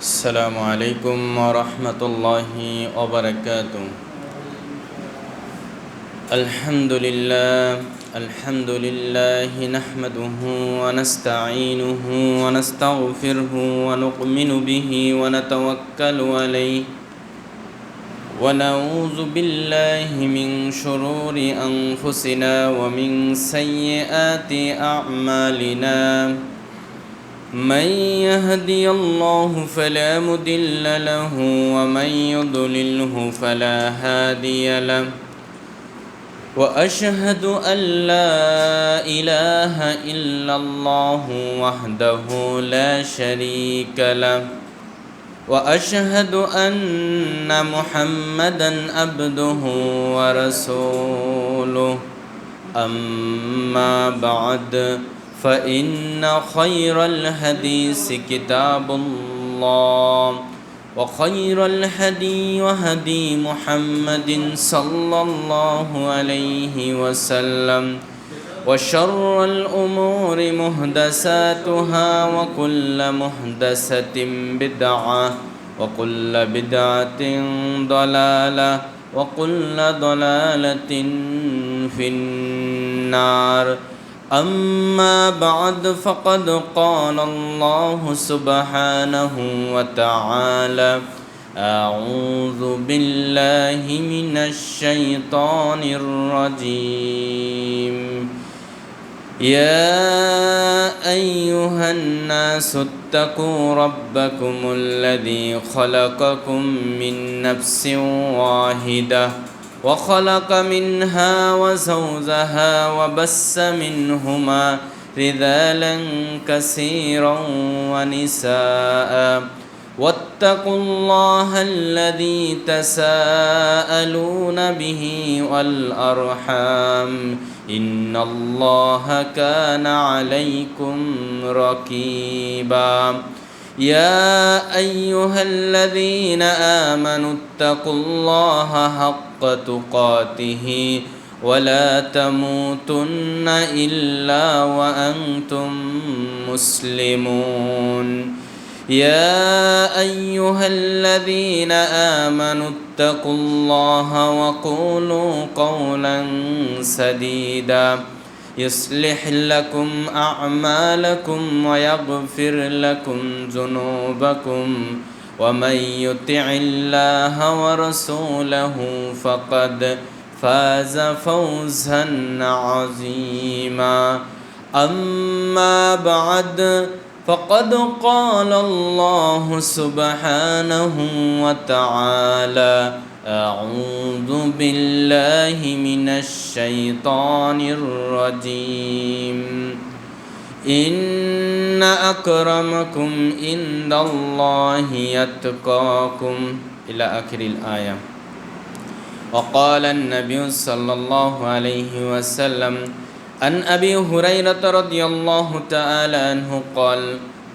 السلام عليكم ورحمة الله وبركاته. الحمد لله نحمده ونستعينه ونستغفره ونؤمن به ونتوكل عليه ونعوذ بالله من شرور أنفسنا ومن سيئات أعمالنا. من يهدي الله فلا مضل له ومن يضلله فلا هادي له، وأشهد أن لا إله إلا الله وحده لا شريك له، وأشهد أن محمدا عبده ورسوله. أما بعد، فإن خير الحديث كتاب الله، وخير الهدي هدي محمد صلى الله عليه وسلم، وشر الأمور محدثاتها، وكل محدثة بدعة، وكل بدعة ضلالة، وكل ضلالة في النار. أما بعد، فقد قال الله سبحانه وتعالى: أعوذ بالله من الشيطان الرجيم. يا أيها الناس اتقوا ربكم الذي خلقكم من نفس واحدة، وخلق منها وزوجها، وبث منهما رجالا كثيرا ونساء. واتقوا الله الذي تساءلون به والأرحام، إن الله كان عليكم رقيبا. يا أيها الذين آمنوا اتقوا الله حق تقاته، ولا تموتن إلا وأنتم مسلمون. يا أيها الذين آمنوا اتقوا الله وقولوا قولا سديدا، يصلح لكم أعمالكم ويغفر لكم ذنوبكم، ومن يطع الله ورسوله فقد فاز فوزا عظيما. أما بعد، فقد قال الله سبحانه وتعالى: أعوذ بالله من الشيطان الرجيم. إن أكرمكم عند الله يتقاكم، إلى آخر الآية. وقال النبي صلى الله عليه وسلم عن أبي هريرة رضي الله تعالى عنه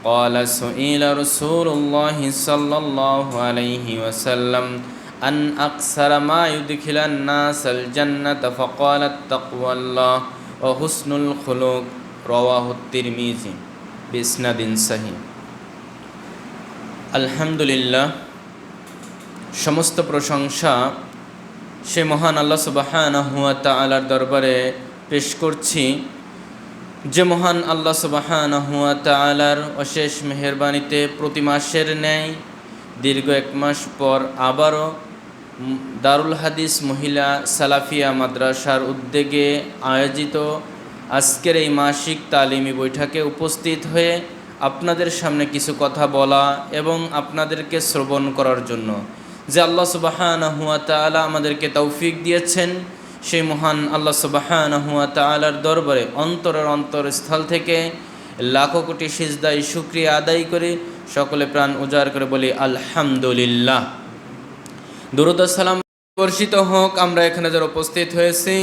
قال سئل رسول الله صلى الله عليه وسلم أن أكثر ما يدخل الناس الجنة، فقال: تقوى الله وحسن الخلق. رواه الترمذي بإسناد صحيح। আলহামদুলিল্লাহ, সমস্ত প্রশংসা সে মহান আল্লাহ সুবহানাহু ওয়া তাআলার দরবারে পেশ করছি, যে মহান আল্লাহ সুবহানাহু ওয়া তাআলার অশেষ মেহেরবানিতে প্রতি মাসের ন্যায় দীর্ঘ এক মাস পর আবারও দারুল হাদিস মহিলা সালাফিয়া মাদ্রাসার উদ্যোগে আয়োজিত আজকের এই মাসিক তালিমি বৈঠকে উপস্থিত হয়ে আপনাদের সামনে কিছু কথা বলা এবং আপনাদেরকে শ্রবণ করার জন্য যে আল্লাহ সুবহানাহু ওয়া তাআলা আমাদেরকে তৌফিক দিয়েছেন, সেই মহান আল্লাহ সুবহানাহু ওয়া তাআলার দরবারে অন্তরের অন্তরস্থল থেকে লাখো কোটি সিজদায় শুকরিয়া আদায় করে সকলে প্রাণ উজাড় করে বলি আলহামদুলিল্লাহ। দুরূদ ও সালাম বর্ষিত হোক আমরা এখানে যারা উপস্থিত হয়েছি,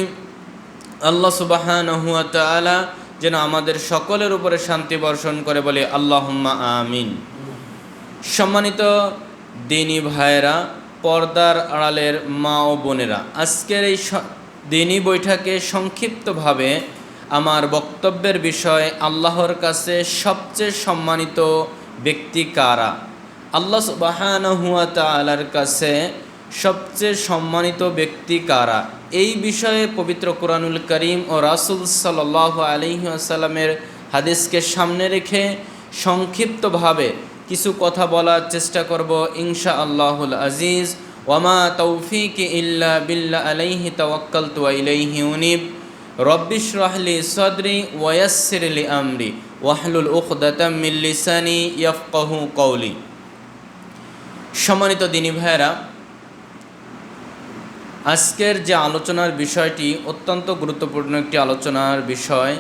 আল্লাহ সুবহানাহু ওয়া তাআলা যেন আমাদের সকলের উপরে শান্তি বর্ষণ করে বলি আল্লাহুম্মা আমিন। সম্মানিত দিনী ভাইরা, পর্দার আড়ালের মা ও বোনেরা, আজকের এই দিনী বৈঠকে সংক্ষিপ্তভাবে আমার বক্তব্যের বিষয় আল্লাহর কাছে সবচেয়ে সম্মানিত ব্যক্তি কারা। আল্লাহ সুবহানাহু ওয়া তাআলার কাছে সবচেয়ে সম্মানিত ব্যক্তি কারা, এই বিষয়ে পবিত্র কোরআনুল কারীম ও রাসূল সাল্লাল্লাহু আলাইহি ওয়াসাল্লামের হাদিসকে সামনে রেখে সংক্ষিপ্তভাবে কিছু কথা বলার চেষ্টা করব ইনশাআল্লাহুল আজিজ। ওয়ামা তৌফিকি ইল্লা বিল্লাহ আলাইহি তাওয়াক্কালতু ওয়া ইলাইহি উনীব। রব্বিশরাহ লি সাদরি ওয়া ইয়াসসির লি আমরি ওয়াহলুল উকদাতাম মিন লিসানি ইয়াফকাহু কওলি। সম্মানিত দিনী ভাইয়েরা, আজকের যে আলোচনার বিষয়টি অত্যন্ত গুরুত্বপূর্ণ একটি আলোচনার বিষয়।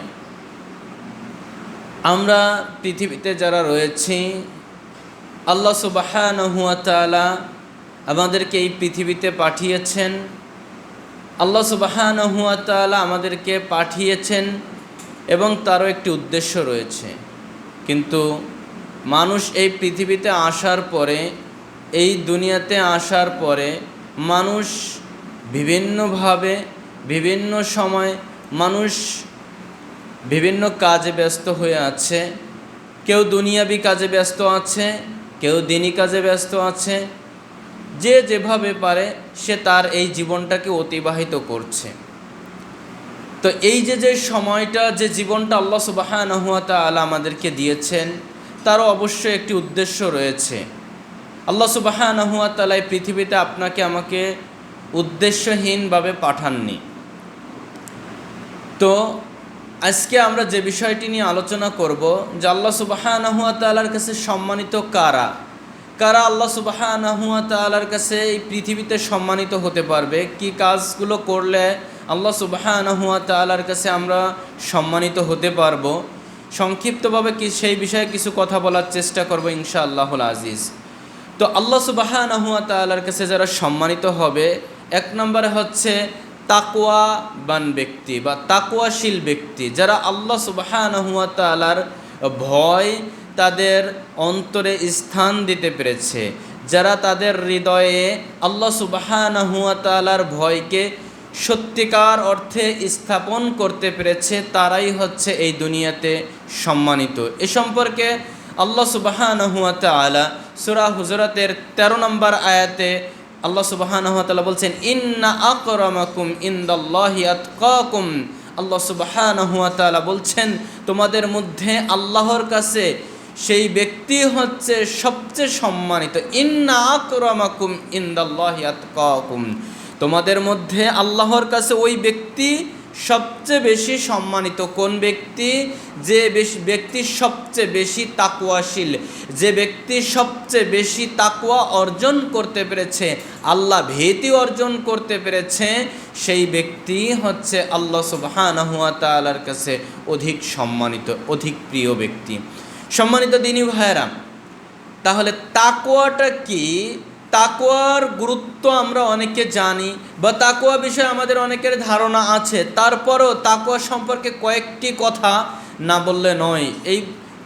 আমরা পৃথিবীতে যারা রয়েছি, আল্লাহ সুবহানাহু ওয়া তাআলা আমাদেরকে এই পৃথিবীতে পাঠিয়েছেন। আল্লাহ সুবহানাহু ওয়া তাআলা আমাদেরকে পাঠিয়েছেন এবং তারও একটি উদ্দেশ্য রয়েছে। কিন্তু মানুষ এই পৃথিবীতে আসার পরে, এই দুনিয়াতে আসার পরে মানুষ বিভিন্নভাবে বিভিন্ন সময় মানুষ বিভিন্ন কাজে ব্যস্ত হয়ে আছে। কেউ দুনিয়াবি কাজে ব্যস্ত আছে, কেউ দিনী কাজে ব্যস্ত আছে। যে যেভাবে পারে সে তার এই জীবনটাকে অতিবাহিত করছে। তো এই যে সময়টা, যে জীবনটা আল্লাহ সুবহানাহু ওয়া তাআলা আমাদেরকে দিয়েছেন, তারও অবশ্যই একটি উদ্দেশ্য রয়েছে। আল্লাহ সুবহানাহু ওয়া তাআলা এই পৃথিবীতে আপনাকে আমাকে উদ্দেশ্যহীনভাবে পাঠাননি। তো আজকে আমরা যে বিষয়টি নিয়ে আলোচনা করব, যে আল্লাহ সুবহানাহু ওয়া তাআলার কাছে সম্মানিত কারা কারা আল্লাহ সুবহানাহু ওয়া তাআলার কাছে এই পৃথিবীতে সম্মানিত হতে পারবে, কি কাজগুলো করলে আল্লাহ সুবহানাহু ওয়া তাআলার কাছে আমরা সম্মানিত হতে পারবো। সংক্ষিপ্তভাবে সেই বিষয়ে কিছু কথা বলার চেষ্টা করব ইনশাআল্লাহুল আজিজ। তো আল্লাহ সুবহানাহু ওয়া তাআলার কাছে যারা সম্মানিত হবে, এক নম্বরে হচ্ছে তাকওয়াবান ব্যক্তি বা তাকওয়াশীল ব্যক্তি, যারা আল্লাহ সুবহানাহু ওয়া তাআলার ভয় তাদের অন্তরে স্থান দিতে পেরেছে, যারা তাদের হৃদয়ে আল্লাহ সুবহানাহু ওয়া তাআলার ভয়কে সত্যিকার অর্থে স্থাপন করতে পেরেছে, তারাই হচ্ছে এই দুনিয়াতে সম্মানিত। এ সম্পর্কে আল্লাহ সুবহানাহু ওয়া তাআলা সূরা হুজুরাতের 13 নম্বর আয়াতে আল্লাহ সুবহানাহু ওয়া তাআলা বলছেন, ইন্না আকরামাকুম ইনদাল্লাহি আতকাকুম। আল্লাহ সুবহানাহু ওয়া তাআলা বলছেন, তোমাদের মধ্যে আল্লাহর কাছে সেই ব্যক্তি হচ্ছে সবচেয়ে সম্মানিত। ইন্না আকরামাকুম ইনদাল্লাহি আতকাকুম, তোমাদের মধ্যে আল্লাহর কাছে ওই ব্যক্তি সবচেয়ে বেশি সম্মানিত। কোন ব্যক্তি? যে ব্যক্তি সবচেয়ে বেশি তাকওয়াশীল, যে ব্যক্তি সবচেয়ে বেশি তাকওয়া অর্জন করতে পেরেছে, আল্লাহ ভীতি অর্জন করতে পেরেছে, সেই ব্যক্তি হচ্ছে আল্লাহ সুবহানাহু ওয়া তাআলার কাছে অধিক সম্মানিত, অধিক প্রিয় ব্যক্তি। সম্মানিত দিনী ভাইয়েরা, তাহলে তাকওয়াটা কি? তাকওয়ার গুরুত্ব আমরা অনেকে জানি বা তাকওয়া বিষয়ে আমাদের অনেকের ধারণা আছে। তারপরও তাকওয়া সম্পর্কে কয়েকটি কথা না বললে নয়। এই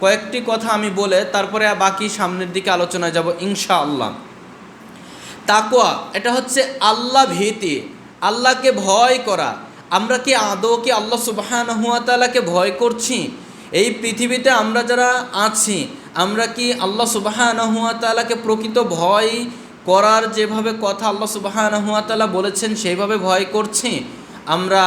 কয়েকটি কথা আমি বলে তারপরে বাকি সামনের দিকে আলোচনায় যাব ইনশাআল্লাহ। তাকওয়া এটা হচ্ছে আল্লাহ ভীতি, আল্লাহকে ভয় করা। আমরা কি আদৌ কি আল্লাহ সুবহানাহু ওয়া তাআলাকে ভয় করছি? এই পৃথিবীতে আমরা যারা আছি, আমরা কি আল্লাহ সুবহানাহু ওয়া তাআলাকে প্রকৃত ভয় করার যেভাবে কথা আল্লাহ সুবহানাহু ওয়া তাআলা বলেছেন সেইভাবে ভয় করছি? আমরা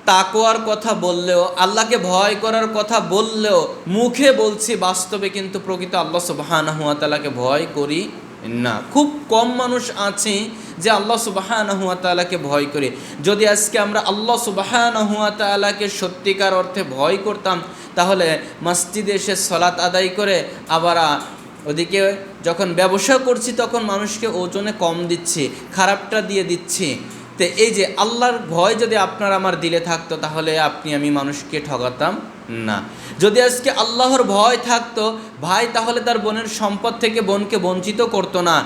তাকওয়ার কথা বললেও, আল্লাহকে ভয় করার কথা বললেও মুখে বলছি, বাস্তবে কিন্তু প্রকৃত আল্লাহ সুবহানাহু ওয়া তাআলাকে ভয় করি না। খুব কম মানুষ আছে যে আল্লাহ সুবহানাহু ওয়া তাআলাকে ভয় করে। যদি আজকে আমরা আল্লাহ সুবহানাহু ওয়া তাআলাকে সত্যিকার অর্থে ভয় করতাম, তাহলে মসজিদে এসে সালাত আদায় করে আবার ওদিকে যখন ব্যবসা করছি তখন মানুষকে ওজনে কম দিচ্ছি, খারাপটা দিয়ে দিচ্ছি। তো এই যে আল্লাহর ভয় যদি আপনার আমার দিলে থাকতো, তাহলে আপনি আমি মানুষকে ঠকাতাম না। যদি আজকে আল্লাহর ভয় থাকতো, ভাই তাহলে তার বোনের সম্পদ থেকে বোনকে বঞ্চিত করতো না,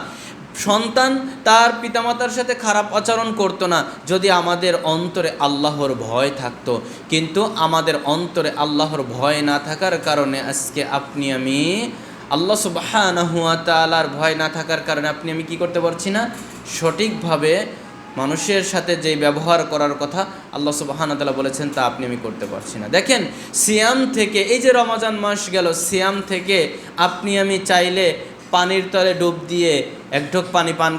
সন্তান তার পিতামাতার সাথে খারাপ আচরণ করতো না, যদি আমাদের অন্তরে আল্লাহর ভয় থাকতো। কিন্তু আমাদের অন্তরে আল্লাহর ভয় না থাকার কারণে আজকে আপনি আমি, আল্লাহ সুবহানাহু ওয়া তাআলার ভয় না থাকার কারণে আপনি আমি কি করতে পারছি না? সঠিকভাবে মানুষের সাথে যেই ব্যবহার করার কথা আল্লাহ সুবহানাহু ওয়া তাআলা বলেছেন তা আপনি আমি করতে পারছি না। দেখেন, সিয়াম থেকে, এই যে রমজান মাস গেল, সিয়াম থেকে আপনি আমি চাইলে পানির তলে ডুব দিয়ে এক ঢোক পানি পান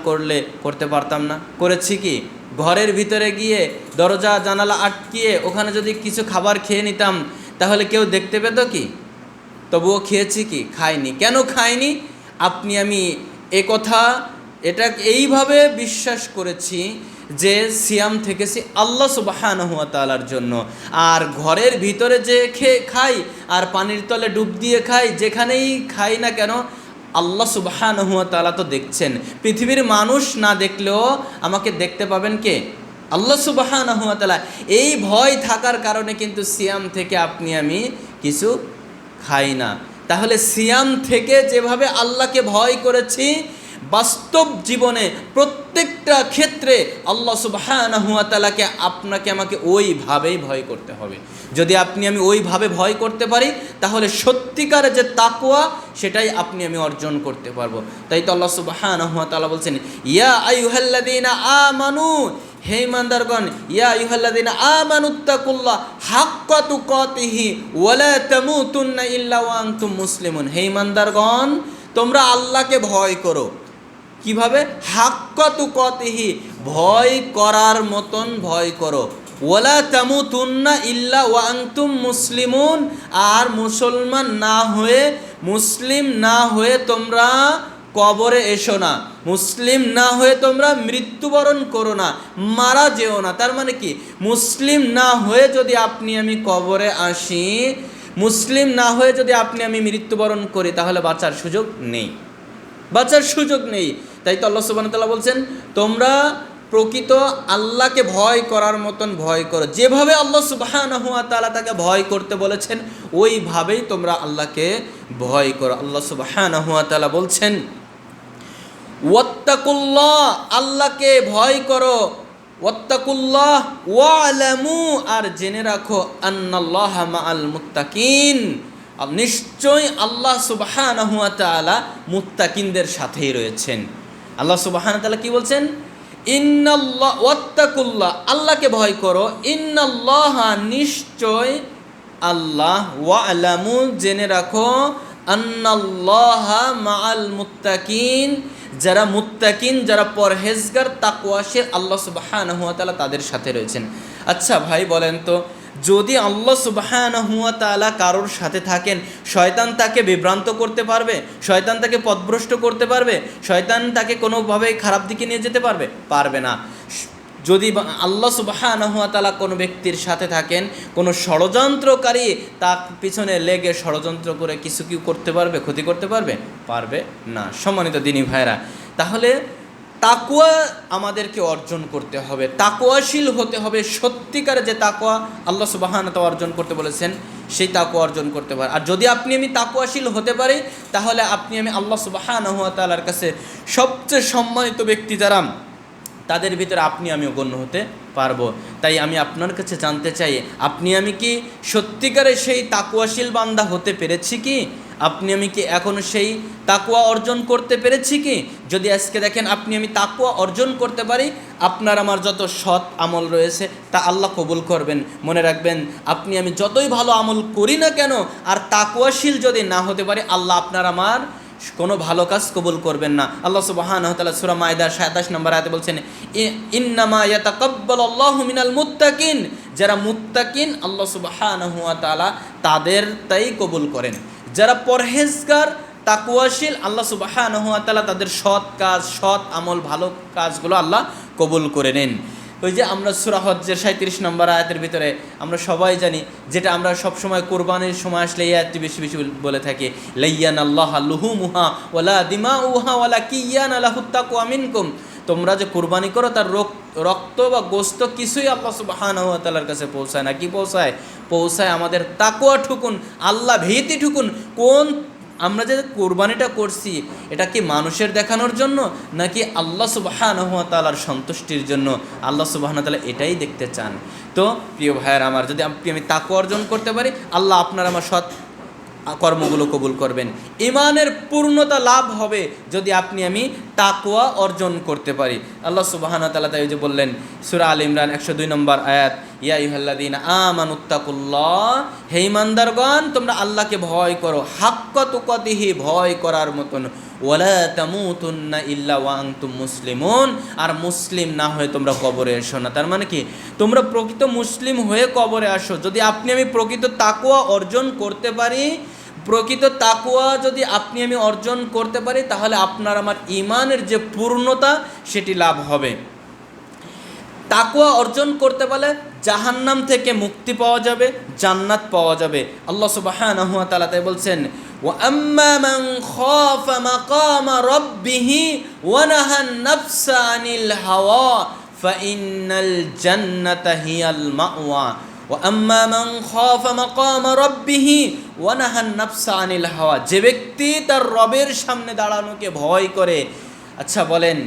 করতে পারতাম না? করেছি কি? ঘরের ভিতরে গিয়ে দরজা জানালা আটকিয়ে ওখানে যদি কিছু খাবার খেয়ে নিতাম তাহলে কেউ দেখতে পেত কি? তবুও খেয়েছি কি? খাইনি। কেন খাইনি? আপনি আমি এটা এইভাবে বিশ্বাস করেছি যে সিয়াম থেকেছি আল্লাহ সুবহানাহু ওয়া তাআলার জন্য। আর ঘরের ভিতরে যে খাই আর পানির তলে ডুব দিয়ে খাই, যেখানেই খাই না কেন আল্লাহ সুবহানাহু ওয়া তাআলা তো দেখছেন। পৃথিবীর মানুষ না দেখলেও আমাকে দেখতে পাবেন কে? আল্লাহ সুবহানাহু ওয়া তাআলা। এই ভয় থাকার কারণে কিন্তু সিয়াম থেকে আপনি আমি কিছু খাই না। তাহলে সিয়াম থেকে যেভাবে আল্লাহকে ভয় করেছি, বাস্তব জীবনে প্রত্যেকটা ক্ষেত্রে আল্লাহ সুবহানাহু ওয়া তাআলাকে আপনাকে আমাকে ওইভাবেই ভয় করতে হবে। যদি আপনি আমি ওইভাবে ভয় করতে পারি তাহলে সত্যিকারের যে তাকওয়া সেটাই আপনি আমি অর্জন করতে পারবো। তাই তো আল্লাহ সুবহানাহু ওয়া তাআলা বলছেন, ইয়া আইয়ুহাল্লাযীনা আমানু, হে ঈমানদারগণ, ইয়া আইয়ুহাল্লাযীনা আমানুত্তাকুল্লাহ হাক্কা তুকাতিহি ওয়া লা তামুতুন্না ইল্লা ওয়া আনতুম মুসলিমুন। হে ঈমানদারগণ, তোমরা আল্লাহকে ভয় করো। কিভাবে? হাক্কা তুকাতিহি, ভয় করার মতন ভয় করো। ওয়ালা তামুতুন্না ইল্লা ওয়া আনতুম মুসলিমুন, আর মুসলিম না হয়ে তোমরা কবরে এসো না। মুসলিম না হয়ে তোমরা মৃত্যুবরণ করো না, মারা যেও না। তার মানে কি? মুসলিম না হয়ে যদি আপনি আমি কবরে আসি, মুসলিম না হয়ে যদি আপনি আমি মৃত্যুবরণ করি তাহলে বাঁচার সুযোগ নেই। তাই তো আল্লাহ সুবহানাহু ওয়া তাআলা বলছেন, তোমরা প্রকৃত আল্লাহকে ভয় করার মতন ভয় করো। যেভাবে আল্লাহ সুবহানাহু ওয়া তাআলা তাকে ভয় করতে বলেছেন ওইভাবেই তোমরা আল্লাহকে ভয় করো। আল্লাহ সুবহানাহু ওয়া তাআলা বলছেন, ওয়াত্তাকুল্লাহ, আল্লাহকে ভয় করো। ওয়াত্তাকুল্লাহ ওয়ালামু, আর জেনে রাখো, আন্নাল্লাহা মাআল মুত্তাকিন, নিশ্চয় আল্লাহ সুবহানাহু ওয়া তাআলা মুত্তাকিনদের সাথেই রয়েছেন। আল্লাহ সুবহানাহু ওয়া তাআলা কি বলছেন? ইন্নাল্লাহ ওয়াত্তাকুল্লাহ, আল্লাহকে ভয় করো। ইন্নাল্লাহা, নিশ্চয় আল্লাহ, ওয়ালামু, জেনে রাখো, আন্নাল্লাহা মাআল মুত্তাকিন, যারা মুত্তাকিন, যারা পরহেজগার, তাকওয়াশীল, আল্লাহ সুবহানাহু ওয়া তাআলা তাদের সাথে রয়েছেন। আচ্ছা ভাই বলেন তো, যদি আল্লাহ সুবহানাহু ওয়া তাআলা কারোর সাথে থাকেন, শয়তান তাকে বিভ্রান্ত করতে পারবে? শয়তান তাকে পথভ্রষ্ট করতে পারবে? শয়তান তাকে কোনোভাবে খারাপ দিকে নিয়ে যেতে পারবে না। যদি আল্লাহ সুবহানাহু ওয়া তাআলা কোনো ব্যক্তির সাথে থাকেন, কোনো ষড়যন্ত্রকারী তার পিছনে লেগে ষড়যন্ত্র করে কিছু কি করতে পারবে? ক্ষতি করতে পারবে না। সম্মানিত দিনী ভাইরা, তাহলে তাকওয়া আমাদেরকে অর্জন করতে হবে, তাকওয়াশীল হতে হবে। সত্যিকারে যে তাকওয়া আল্লাহ সুবহানাহু ওয়া তাআলা অর্জন করতে বলেছেন সেই তাকওয়া অর্জন করতে পারে। আর যদি আপনি আমি তাকওয়াশীল হতে পারি তাহলে আপনি আমি আল্লাহ সুবহানাহু ওয়া তাআলার কাছে সবচেয়ে সম্মানিত ব্যক্তি যারা, তাদের ভিতরে আপনি আমিও গণ্য হতে পারবো। তাই আমি আপনার কাছে জানতে চাই, আপনি আমি কি সত্যিকারে সেই তাকওয়াশীল বান্দা হতে পেরেছি কি? আপনি আমি কি এখনও সেই তাকওয়া অর্জন করতে পেরেছি কি? যদি আজকে দেখেন আপনি আমি তাকওয়া অর্জন করতে পারি, আপনার আমার যত সৎ আমল রয়েছে তা আল্লাহ কবুল করবেন। মনে রাখবেন, আপনি আমি যতই ভালো আমল করি না কেন, আর তাকওয়াশীল যদি না হতে পারি, আল্লাহ আপনার আমার কোনো ভালো কাজ কবুল করবেন না। আল্লাহ সুবহানাহু ওয়া তাআলা সূরা মায়দার 27 নম্বর আয়াতে বলছেন, ইন্নামা ইয়াতাকাব্বালুল্লাহু মিনাল মুত্তাকিন, যারা মুত্তাকিন আল্লাহ সুবহানাহু ওয়া তাআলা তাদের তাই কবুল করেন। যারা পরহেজগার, তাকওয়াশীল, আল্লাহ সুবহানাহু ওয়া তাআলা তাদের সৎ কাজ, সৎ আমল, ভালো কাজগুলো আল্লাহ কবুল করে নেন। ওই যে আমরা সূরা হজ্জের 37 নম্বর আয়াতের ভিতরে আমরা সবাই জানি, যেটা আমরা সবসময় কোরবানির সময় আসলে এই আয়াতটি বেশি বেশি বলে থাকি, লাইয়ানাল্লাহু লুহুমুহা ওয়ালা দিমাউহা ওয়ালাকিয়ানা লাহুত তাকওয়া মিনকুম। তোমরা যে কোরবানি করো তার রক্ত বা গোস্ত কিছুই আল্লাহ সুবহানাহু ওয়া তাআলার কাছে পৌঁছায় না। কি পৌঁছায় আমাদের তাকওয়া ঠুকুন, আল্লাহ ভীতি ঠুকুন। আমরা যে কোরবানিটা করছি এটা কি মানুষের দেখানোর জন্য নাকি আল্লাহ সুবহানাহু ওয়া তাআলার সন্তুষ্টির জন্য? আল্লাহ সুবহানাহু ওয়া তাআলা এটাই দেখতে চান। তো প্রিয় ভাইয়েরা আমার, যদি আমি তাকওয়া অর্জন করতে পারি, আল্লাহ আপনার আমার সৎ কর্মগুলো কবুল করবেন। ঈমানের পূর্ণতা লাভ হবে যদি আপনি আমি তাকওয়া অর্জন করতে পারি। আল্লাহ সুবহানাহু ওয়া তাআলা তাই যে বললেন সূরা আল ইমরান 102 নম্বর আয়াত, ইয়া আইয়ুহাল্লাযীনা আমানুত্তাকুল্লাহ, হে ঈমানদারগণ তোমরা আল্লাহকে ভয় করো, হাক্কা তুকাতিহি, ভয় করার মতন, ওয়ালা তামুতুন্না ইল্লা ওয়া আনতুম মুসলিমুন, আর মুসলিম না হয়ে তোমরা কবরে এসো না। তার মানে কি, তোমরা প্রকৃত মুসলিম হয়ে কবরে আসো। যদি আপনি আমি প্রকৃত তাকওয়া অর্জন করতে পারি, প্রকৃত তাকওয়া যদি আপনি আমি অর্জন করতে পারি, তাহলে আপনার আমার ঈমানের যে পূর্ণতা সেটি লাভ হবে। তাকওয়া অর্জন করতে পারলে জাহান্নাম থেকে মুক্তি পাওয়া যাবে, জান্নাত পাওয়া যাবে। আল্লাহ সুবহানাহু ওয়া তাআলা তাই বলছেন, ওয়া আম্মা মান খাফা মাকামা রাব্বিহি ওয়া নাহান নাফসা আনিল হাওয়া ফাইন্নাল জান্নাতা হিয়াল মাওয়া। ওয়া আম্মা মান খাফা মাকামা রাব্বিহি ওয়া নাহান নাফসা আনিল হাওয়া, যে ব্যক্তি তার রবের সামনে দাঁড়ানোকে ভয় করে। আচ্ছা বলেন,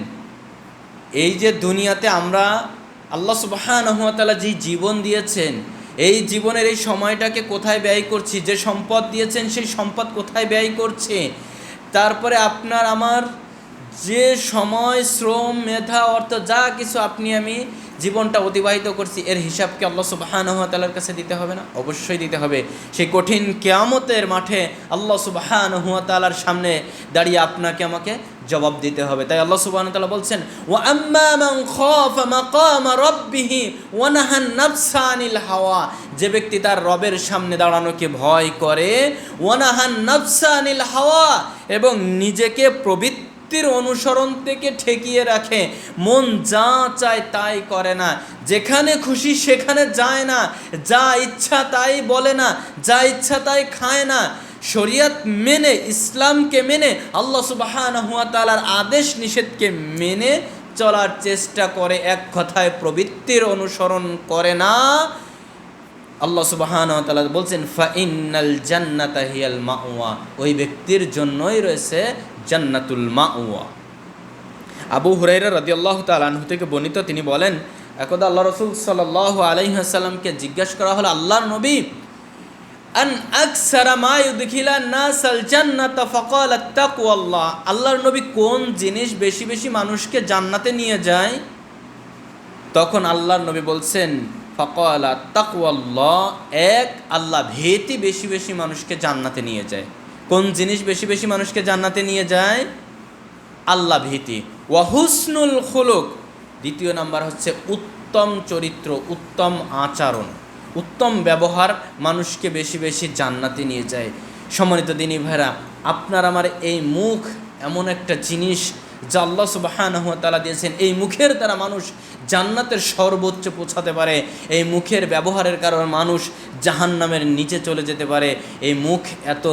এই যে দুনিয়াতে আমরা আল্লাহ সুবহানাহু ওয়া তাআলা যে জীবন দিয়েছেন, এই জীবনের এই সময়টাকে কোথায় ব্যয় করছি? যে সম্পদ দিয়েছেন সেই সম্পদ কোথায় ব্যয় করছে? তারপরে আপনার আমার যে সময়, শ্রম, মেধা, অর্থ যা কিছু আপনি আমি জীবনটা অতিবাহিত করছি, এর হিসাবকে আল্লাহ সুবহানাহু ওয়া তাআলার কাছে দিতে হবে না? অবশ্যই দিতে হবে। সেই কঠিন কিয়ামতের মাঠে আল্লাহ সুবহানাহু ওয়া তাআলার সামনে দাঁড়িয়ে আপনাকে আমাকে জবাব দিতে হবে। তাই আল্লাহ সুবহানাহু ওয়া তাআলা বলছেন, ওয়া আম্মা মান খাফা মাকামা রাব্বিহি ওয়া নাহান নাফসা আনিল হাওয়া, যে ব্যক্তি তার রবের সামনে দাঁড়ানোকে ভয় করে, ওয়া নাহান নাফসা আনিল হাওয়া, এবং নিজেকে প্রবৃত্তির অনুসরণ থেকে ঠেকিয়ে রাখে, মন যা চায় তাই করে না, যেখানে খুশি সেখানে যায় না, যা ইচ্ছা তাই বলে না, যা ইচ্ছা তাই খায় না, শরিয়ত মেনে, ইসলামকে মেনে, আল্লাহ সুবহানাহু ওয়া তাআলার আদেশ নিষেধকে মেনে চলার চেষ্টা করে, এক কথায় প্রবৃত্তির অনুসরণ করে না, আল্লাহ সুবহানাহু ওয়া তাআলা বলছেন ফাইন্নাল জান্নাতা হিয়াল মাওয়া, ওই ব্যক্তির জন্যই রয়েছে জান্নাতুল মাওয়া। আবু হুরায়রা রাদিয়াল্লাহু তাআলা আনহু থেকে বর্ণিত, তিনি বলেন, একদা আল্লাহ রাসূল সাল্লাল্লাহু আলাইহি ওয়াসাল্লামকে জিজ্ঞাসা করা হলো, আল্লাহর নবী, আন আকসারা মা ইউদখিলান নাসাল জান্নাতা ফাকালা তাকওয়াল্লাহ, আল্লাহর নবী কোন জিনিস বেশি বেশি মানুষকে জান্নাতে নিয়ে যায়? তখন আল্লাহর নবী বলছেন, ফাকালা তাকওয়াল্লাহ, এক, আল্লাহ ভীতি বেশি বেশি মানুষকে জান্নাতে নিয়ে যায়। কোন জিনিস বেশি বেশি মানুষকে জান্নাতে নিয়ে যায়? আল্লাহ ভীতি। ওয়া হুসনুল খুলুক, দ্বিতীয় নাম্বার হচ্ছে উত্তম চরিত্র, উত্তম আচরণ, উত্তম ব্যবহার মানুষকে বেশি বেশি জান্নাতে নিয়ে যায়। সম্মানিত দিনী ভাইরা, আপনার আমার এই মুখ এমন একটা জিনিস যা আল্লাহ সুবহানাহু ওয়া তাআলা দিয়েছেন, এই মুখের দ্বারা মানুষ জান্নাতের সর্বোচ্চ পৌঁছাতে পারে। এই মুখের ব্যবহারের কারণে মানুষ জাহান্নামের নিচে চলে যেতে পারে। এই মুখ এত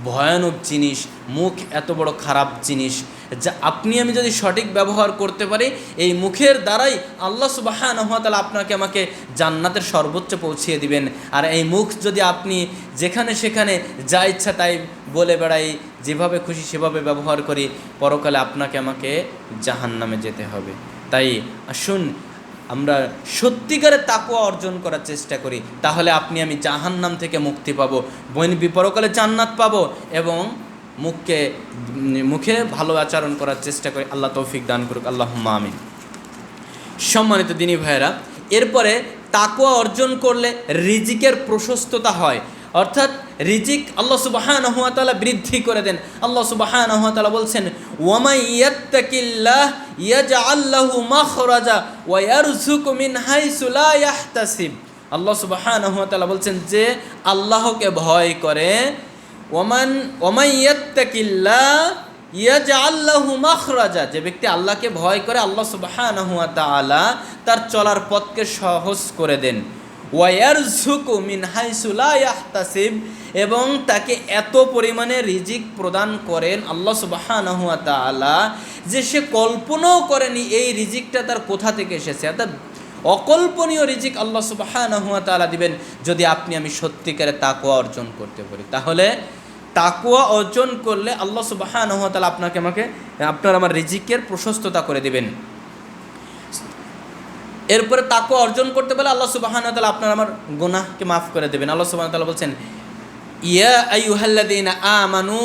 ভয়ানক জিনিস, মুখ এত বড় খারাপ জিনিস, যা আপনি আমি যদি সঠিক ব্যবহার করতে পারি, এই মুখের দ্বারাই আল্লাহ সুবহানাহু ওয়া তাআলা আপনাকে আমাকে জান্নাতের সর্বোচ্চ পৌঁছিয়ে দিবেন। আর এই মুখ যদি আপনি যেখানে সেখানে যা ইচ্ছা তাই বলে বেড়াই, যেভাবে খুশি সেভাবে ব্যবহার করি, পরকালে আপনাকে আমাকে জাহান্নামে যেতে হবে। তাই আসুন আমরা সত্যিকারের তাকওয়া অর্জন করার চেষ্টা করি, তাহলে আপনি আমি জাহান্নাম থেকে মুক্তি পাবো, পরকালে জান্নাত পাবো, এবং মুখে ভালো আচরণ করার চেষ্টা করি। আল্লাহ তৌফিক দান করুক, আল্লাহুম্মা আমিন। সম্মানিত দিনী ভাইয়েরা, এরপরে তাকওয়া অর্জন করলে রিজিকের প্রশস্ততা হয়, অর্থাৎ রিজিক আল্লাহ সুবহানাহু ওয়া তাআলা বৃদ্ধি করে দেন। আল্লাহ সুবহানাহু ওয়া তাআলা বলছেন, ওয়া মান ইয়াত্তাকিল্লাহ ইয়াজআল লাহু মাখরাজা ওয়া ইয়ারযুকু মিন হাইসু লা ইয়াহতাসিব। আল্লাহ সুবহানাহু ওয়া তাআলা বলছেন, যে আল্লাহকে ভয় করে, ওয়া মান ইয়াত্তাকিল্লাহ ইয়াজআল লাহু মাখরাজা, যে ব্যক্তি আল্লাহকে ভয় করে, আল্লাহ সুবহানাহু ওয়া তাআলা তার চলার পথকে সহজ করে দেন। ওয়া ইয়ারযুকু মিন হাইসু লা ইয়াহতাসিব, এবং তাকে এত পরিমাণে রিজিক প্রদান করেন আল্লাহ সুবহানাহু ওয়া তাআলা যে সে কল্পনাও করেনি এই রিজিকটা তার কোথা থেকে এসেছে। অর্থাৎ অকল্পনীয় রিজিক আল্লাহ সুবহানাহু ওয়া তাআলা দিবেন যদি আপনি আমি সত্যিকারে তাকওয়া অর্জন করতে পারি। তাহলে তাকওয়া অর্জন করলে আল্লাহ সুবহানাহু ওয়া তাআলা আপনাকে আমাকে আপনার আমার রিজিকের প্রশস্ততা করে দিবেন। এরপরে তাকওয়া অর্জন করতে পারলে আল্লাহ সুবহানাহু ওয়া তাআলা আপনার আমার গুনাহকে মাফ করে দেবেন। আল্লাহ সুবহানাহু ওয়া তাআলা বলছেন, ইয়া আইয়ুহাল্লাযীনা আমানু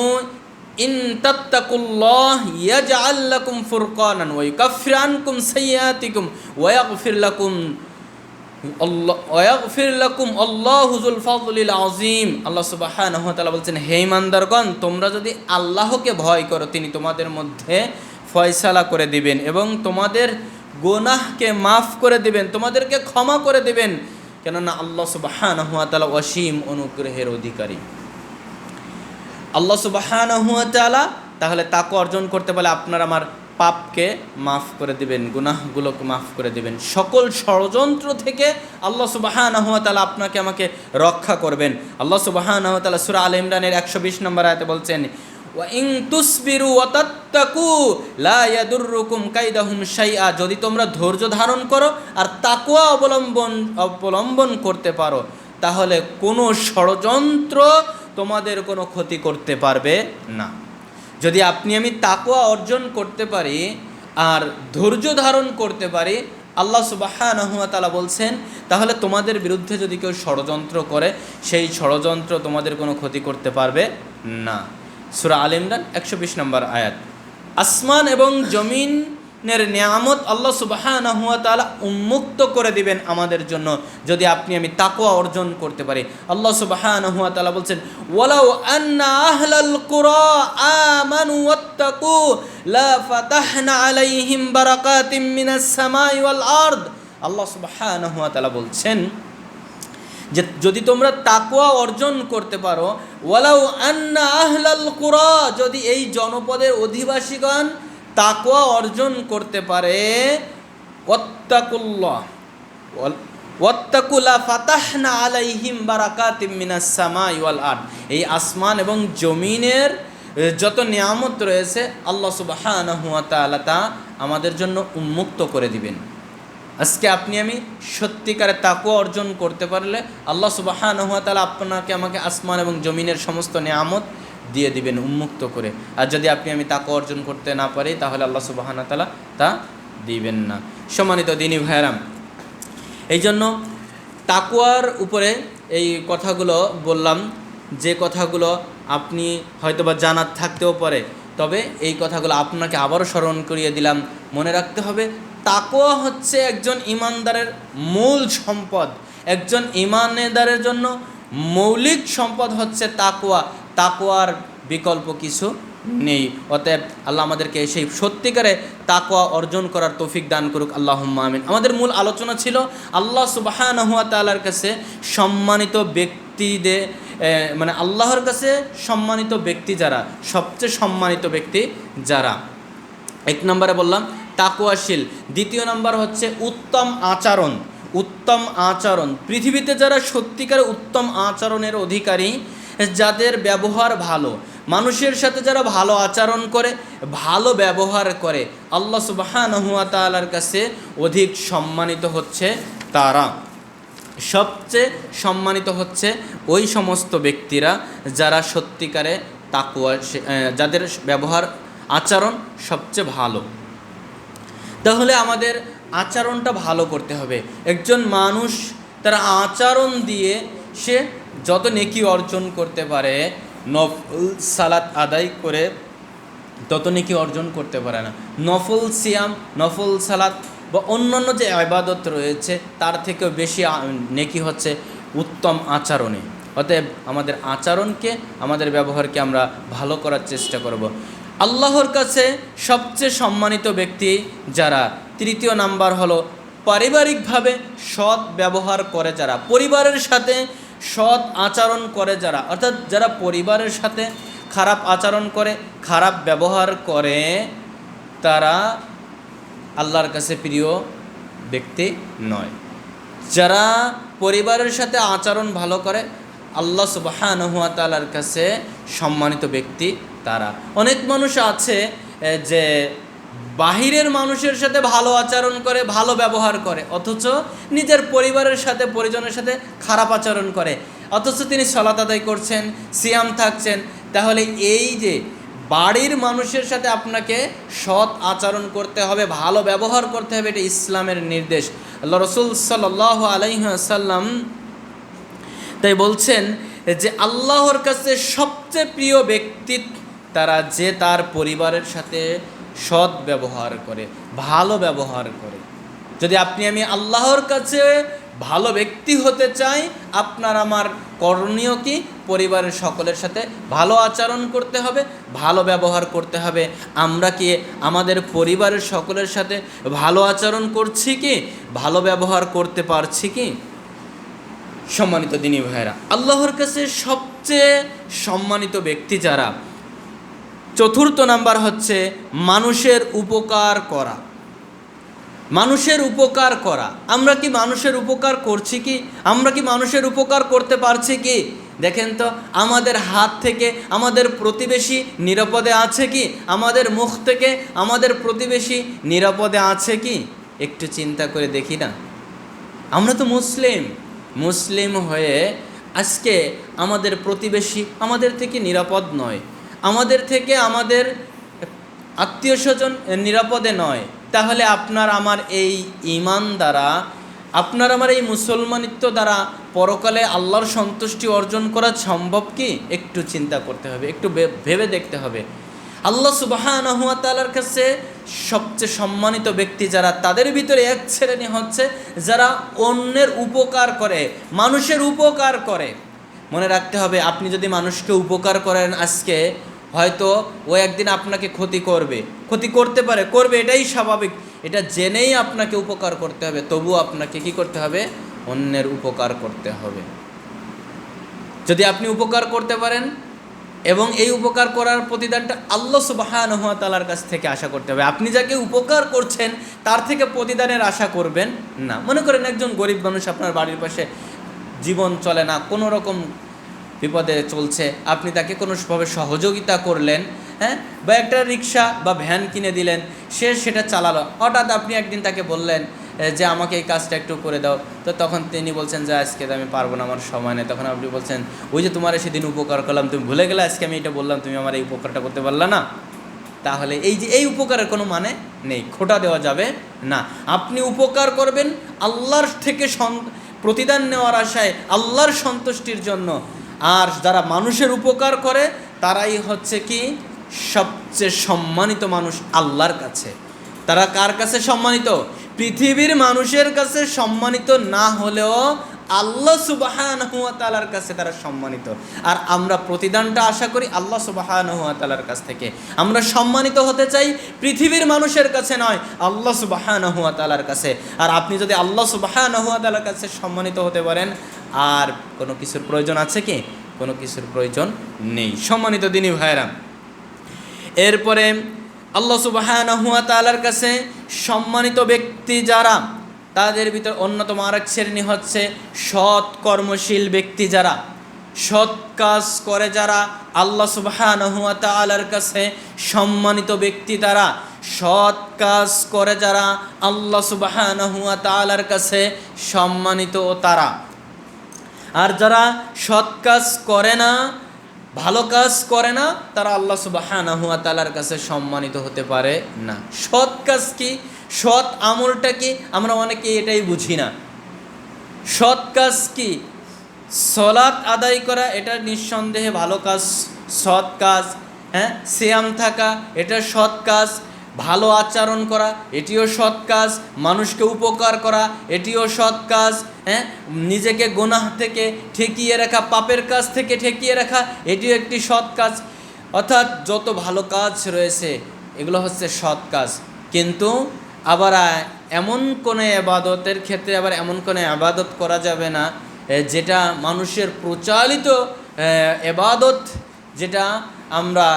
ইন তাত্তাকুল্লাহ ইয়াজআল লাকুম ফুরকানান ওয়া ইউকাফির আনকুম সাইয়্যাতিকুম ওয়া ইয়াগফির লাকুম আল্লাহ ওয়াগফির লাকুম আল্লাহু যুল ফাযলিল আযীম। আল্লাহ সুবহানাহু ওয়া তাআলা বলছেন, হে ইমানদারগণ, তোমরা যদি আল্লাহকে ভয় করো, তিনি তোমাদের মধ্যে ফয়সালা করে দিবেন এবং তোমাদের গুনাহকে মাফ করে দিবেন, তোমাদেরকে ক্ষমা করে দিবেন, কেননা আল্লাহ সুবহানাহু ওয়া তাআলা অসীম অনুগ্রহের অধিকারী। আল্লাহ সুবহানাহু ওয়া তাআলা তাহলে তাকওয়া অর্জন করতে পারলে আপনার আমার পাপকে মাফ করে দিবেন, গুনাহগুলোকে মাফ করে দিবেন, সকল ষড়যন্ত্র থেকে আল্লাহ সুবহানাহু ওয়া তাআলা আপনাকে আমাকে রক্ষা করবেন। আল্লাহ সুবহানাহু ওয়া তাআলা সূরা আলে ইমরানের 120 নম্বর আয়াতে বলছেন, ওয়া ইন তুসবিরু ওয়া তাত্তাকু লা ইয়াদুররুকুম কাইদাহুম শাইআ, যদি তোমরা ধৈর্য ধারণ করো আর তাকওয়া অবলম্বন করতে পারো, তাহলে কোনো ষড়যন্ত্র তোমাদের কোনো ক্ষতি করতে পারবে না। যদি আপনি আমি তাকওয়া অর্জন করতে পারি আর ধৈর্য ধারণ করতে পারি, আল্লাহ সুবহানাহু ওয়া তাআলা বলছেন, তাহলে তোমাদের বিরুদ্ধে যদি কেউ ষড়যন্ত্র করে, সেই ষড়যন্ত্র তোমাদের কোনো ক্ষতি করতে পারবে না। সূরা আলে ইমরান 120 নম্বর আয়াত। আসমান এবং জমিনের নিয়ামত আল্লাহ সুবহানাহু ওয়া তাআলা উন্মুক্ত করে দিবেন আমাদের জন্য, যদি আপনি আমি তাকওয়া অর্জন করতে পারি। আল্লাহ সুবহানাহু ওয়া তাআলা বলছেন, ওয়ালাউ আন্না আহলাল কুরা আমানু ওয়াত্তাকু লা ফাতাহনা আলাইহিম বারাকাতিম মিনাস সামাই ওয়াল আরদ। আল্লাহ সুবহানাহু ওয়া তাআলা বলছেন যে যদি তোমরা তাকওয়া অর্জন করতে পারো, ওয়ালাউ আন্না আহলাল কুরা, যদি এই জনপদের অধিবাসীগণ তাকওয়া অর্জন করতে পারে, ওয়াত্তাকু লা ফাতাহনা আলাইহিম বারাকাতিম মিনাস সামাই ওয়াল আরদ, এই আসমান এবং জমিনের যত নিয়ামত রয়েছে আল্লাহ সুবহানাহু ওয়া তাআলা তা আমাদের জন্য উন্মুক্ত করে দিবেন। আজকে আপনি আমি সত্যিকারে তাকওয়া অর্জন করতে পারলে আল্লাহ সুবহানাহু ওয়া তাআলা আপনাকে আমাকে আসমান এবং জমিনের সমস্ত নিয়ামত দিয়ে দিবেন উন্মুক্ত করে। আর যদি আপনি আমি তাকওয়া অর্জন করতে না পারি, তাহলে আল্লাহ সুবহানাহু ওয়া তাআলা তা দিবেন না। সম্মানিত দিনী ভাইয়েরা, এই জন্য তাকওয়ার উপরে এই কথাগুলো বললাম, যে কথাগুলো আপনি হয়তোবা জানার থাকতেও পারে, তবে এই কথাগুলো আপনাকে আবারও স্মরণ করিয়ে দিলাম। মনে রাখতে হবে, তাকওয়া হচ্ছে একজন ঈমানদারের মূল সম্পদ। একজন ঈমানদারের জন্য মৌলিক সম্পদ হচ্ছে তাকওয়া। তাকওয়ার বিকল্প কিছু নেই। অতএব আল্লাহ আমাদেরকে সেই সত্যিকারে তাকওয়া অর্জন করার তৌফিক দান করুক, আল্লাহুম্মা আমিন। আমাদের মূল আলোচনা ছিল আল্লাহ সুবহানাহু ওয়া তাআলার কাছে সম্মানিত ব্যক্তিদের, মানে আল্লাহর কাছে সম্মানিত ব্যক্তি যারা, সবচেয়ে সম্মানিত ব্যক্তি যারা। এক নম্বরে বললাম তাকওয়াশীল। দ্বিতীয় নম্বর হচ্ছে উত্তম আচরণ। উত্তম আচরণ, পৃথিবীতে যারা সত্যিকারে উত্তম আচরণের অধিকারী, যাদের ব্যবহার ভালো, মানুষের সাথে যারা ভালো আচরণ করে, ভালো ব্যবহার করে, আল্লাহ সুবহানাহু ওয়া তাআলার কাছে অধিক সম্মানিত হচ্ছে তারা। সবচেয়ে সম্মানিত হচ্ছে ওই সমস্ত ব্যক্তিরা যারা সত্যিকারে তাকওয়া, যাদের ব্যবহার আচরণ সবচেয়ে ভালো। তাহলে আমাদের আচরণটা ভালো করতে হবে। একজন মানুষ তার আচরণ দিয়ে সে যত নেকি অর্জন করতে পারে, নফল সালাত আদায় করে তত নেকি অর্জন করতে পারে না। নফল সিয়াম, নফল সালাত বা অন্যান্য যে ইবাদত রয়েছে তার থেকেও বেশি নেকি হচ্ছে উত্তম আচরণে। অতএব আমাদের আচরণকে, আমাদের ব্যবহারকে আমরা ভালো করার চেষ্টা করব। আল্লাহর কাছে সবচেয়ে সম্মানিত ব্যক্তি যারা, তৃতীয় নাম্বার হলো পারিবারিকভাবে সৎ ব্যবহার করে যারা, পরিবারের সাথে সৎ আচরণ করে যারা, অর্থাৎ যারা পরিবারের সাথে খারাপ আচরণ করে, খারাপ ব্যবহার করে, তারা আল্লাহর কাছে প্রিয় ব্যক্তি নয়। যারা পরিবারের সাথে আচরণ ভালো করে, আল্লাহ সুবহানাহু ওয়া তাআলার কাছে সম্মানিত ব্যক্তি তারা। অনেক মানুষ আছে যে বাহিরের মানুষের সাথে ভালো আচরণ করে, ভালো ব্যবহার করে, অথচ নিজের পরিবারের সাথে, পরিজনের সাথে খারাপ আচরণ করে, অথচ তিনি সালাত আদায় করছেন, সিয়াম থাকছেন। তাহলে এই যে বাড়ির মানুষের সাথে আপনাকে সৎ আচরণ করতে হবে, ভালো ব্যবহার করতে হবে, এটা ইসলামের নির্দেশ। আল্লাহ রাসূল সাল্লাল্লাহু আলাইহি ওয়াসাল্লাম তাই বলছেন যে আল্লাহর কাছে সবচেয়ে প্রিয় ব্যক্তি তারা যে তার পরিবারের সাথে সৎ ব্যবহার করে, ভালো ব্যবহার করে। যদি আপনি আমি আল্লাহর কাছে ভালো ব্যক্তি হতে চাই, আপনার আমার করণীয় কি? পরিবারের সকলের সাথে ভালো আচরণ করতে হবে, ভালো ব্যবহার করতে হবে। আমরা কি আমাদের পরিবারের সকলের সাথে ভালো আচরণ করছি কি? ভালো ব্যবহার করতে পারছি কি? সম্মানিত দিনী ভাইরা, আল্লাহর কাছে সবচেয়ে সম্মানিত ব্যক্তি যারা, চতুর্থ নাম্বার হচ্ছে মানুষের উপকার করা। মানুষের উপকার করা। আমরা কি মানুষের উপকার করছি কি? আমরা কি মানুষের উপকার করতে পারছি কি? দেখেন তো, আমাদের হাত থেকে আমাদের প্রতিবেশী নিরাপদে আছে কি? আমাদের মুখ থেকে আমাদের প্রতিবেশী নিরাপদে আছে কি? একটু চিন্তা করে দেখি না। আমরা তো মুসলিম হয়ে আজকে আমাদের প্রতিবেশী আমাদের থেকে নিরাপদ নয়, আমাদের থেকে আমাদের আত্মীয় স্বজন নিরাপদে নয়। তাহলে আপনার আমার এই ঈমান দ্বারা, আপনার আমার এই মুসলমানিত্ব দ্বারা পরকালে আল্লাহর সন্তুষ্টি অর্জন করা সম্ভব কি? একটু চিন্তা করতে হবে, একটু ভেবে দেখতে হবে। আল্লাহ সুবহানাহু ওয়া তাআলার কাছে সবচেয়ে সম্মানিত ব্যক্তি যারা, তাদের ভিতরে এক শ্রেণী হচ্ছে যারা অন্যের উপকার করে, মানুষের উপকার করে। মনে রাখতে হবে, আপনি যদি মানুষকে উপকার করেন আজকে, হয়তো ও একদিন আপনাকে ক্ষতি করতে পারে, এটাই স্বাভাবিক। এটা জেনেই আপনাকে উপকার করতে হবে, তবুও আপনাকে কি করতে হবে? অন্যের উপকার করতে হবে। যদি আপনি উপকার করতে পারেন, এবং এই উপকার করার প্রতিদানটা আল্লাহ সুবহানাহু ওয়া তাআলার কাছ থেকে আশা করতে হবে। আপনি যাকে উপকার করছেন তার থেকে প্রতিদানের আশা করবেন না। মনে করেন একজন গরিব মানুষ আপনার বাড়ির পাশে, জীবন চলে না, কোনো রকম বিপদে চলছে, আপনি তাকে কোনোভাবে সহযোগিতা করলেন, বা একটা রিক্সা বা ভ্যান কিনে দিলেন, সে সেটা চালালো। হঠাৎ আপনি একদিন তাকে বললেন যে আমাকে এই কাজটা একটু করে দাও, তো তখন তিনি বলছেন যে আজকে আমি পারবো না, আমার সময় নেই। তখন আপনি বলছেন, ওই যে তোমার সেদিন উপকার করলাম, তুমি ভুলে গেলে, আজকে আমি এটা বললাম, তুমি আমার এই উপকারটা করতে পারলা না। তাহলে এই উপকারের কোনো মানে নেই, খোটা দেওয়া যাবে না। আপনি উপকার করবেন আল্লাহর থেকে প্রতিদান নেওয়ার আশায়, আল্লাহর সন্তুষ্টির জন্য। আর যারা মানুষের উপকার করে তারাই হচ্ছে কি সবচেয়ে সম্মানিত মানুষ আল্লাহর কাছে। তারা কার কাছে সম্মানিত? পৃথিবীর মানুষের কাছে সম্মানিত না হলেও আল্লাহ সুবহানাহু ওয়া তাআলার কাছে তারা সম্মানিত। আর আমরা প্রতিদানটা আশা করি আল্লাহ সুবহানাহু ওয়া তাআলার কাছ থেকে। আমরা সম্মানিত হতে চাই পৃথিবীর মানুষের কাছে নয়, আল্লাহ সুবহানাহু ওয়া তাআলার কাছে। আর আপনি যদি আল্লাহ সুবহানাহু ওয়া তাআলার কাছে সম্মানিত হতে পারেন, আর কোনো কিছুর প্রয়োজন আছে কি? কোনো কিছুর প্রয়োজন নেই। সম্মানিত দিনী ভাইরা, এরপরে আল্লাহ সুবহানাহু ওয়া তাআলার কাছে সম্মানিত ব্যক্তি যারা, তাদের ভিতর অন্যতম আরেক শ্রেণী হচ্ছে সৎ কর্মশীল ব্যক্তি যারা, সৎ কাজ করে যারা, আল্লাহ সুবহানাহু ওয়া তাআলার কাছে সম্মানিত ব্যক্তি তারা। সৎ কাজ করে যারা, আল্লাহ সুবহানাহু ওয়া তাআলার কাছে সম্মানিত তারা। আর যারা সৎ কাজ করে না, ভালো কাজ করে না, তারা আল্লাহ সুবহানাহু ওয়া তাআলার কাছে সম্মানিত হতে পারে না। সৎ কাজ কি? সৎ আমলটা কি? আমরা অনেকে এটাই বুঝি না। সৎ কাজ কি? সালাত আদায় করা, এটা নিঃসন্দেহে ভালো কাজ, সৎ কাজ। সিয়াম থাকা, এটা সৎ কাজ। ভালো আচরণ করা, এটিও সৎ কাজ। মানুষকে উপকার করা, এটিও সৎ কাজ। নিজেকে গুনাহ থেকে ঠেকিয়ে রাখা, পাপের কাজ থেকে ঠেকিয়ে রাখা, এটিও একটি সৎ কাজ। অর্থাৎ যত ভালো কাজ রয়েছে এগুলো হচ্ছে সৎ কাজ। কিন্তু আবার এমন কোনো ইবাদতের ক্ষেত্রে আবার এমন কোনো ইবাদত করা যাবে না যেটা মানুষের প্রচলিত ইবাদত, যেটা আমরা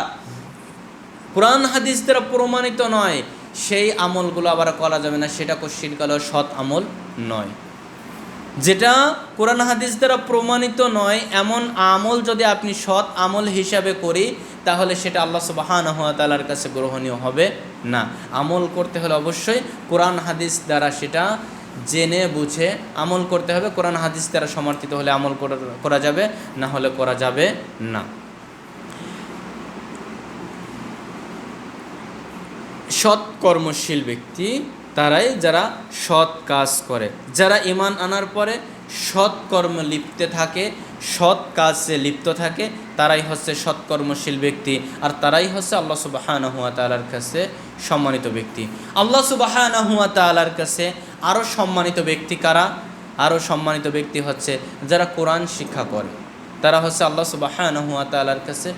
কোরআন হাদিস দ্বারা প্রমাণিত নয়, সেই আমলগুলো আবার করা যাবে না। সেটা কশিনকালেও সৎ আমল নয়। যেটা কোরআন হাদিস দ্বারা প্রমাণিত নয় এমন আমল যদি আপনি সৎ আমল হিসাবে করি, তাহলে সেটা আল্লাহ সুবহানাহু ওয়া তাআলার কাছে গ্রহণীয় হবে না। আমল করতে হলে অবশ্যই কোরআন হাদিস দ্বারা সেটা জেনে বুঝে আমল করতে হবে। কোরআন হাদিস দ্বারা সমর্থিত হলে আমল করা যাবে, না হলে করা যাবে না। সৎ কর্মশীল ব্যক্তি তারাই যারা সৎ কাজ করে, যারা ঈমান আনার পরে সৎ কর্ম লিপ্ত থাকে, সৎ কাজে লিপ্ত থাকে, তারাই হচ্ছে সৎকর্মশীল ব্যক্তি। আর তারাই হচ্ছে আল্লাহ সুবহানাহু ওয়া তাআলার কাছে সম্মানিত ব্যক্তি। আল্লাহ সুবহানাহু ওয়া তাআলার কাছে আরও সম্মানিত ব্যক্তি কারা? আরও সম্মানিত ব্যক্তি হচ্ছে যারা কোরআন শিক্ষা করে, তারা হচ্ছে আল্লাহ সুবহানাহু ওয়া তাআলার কাছে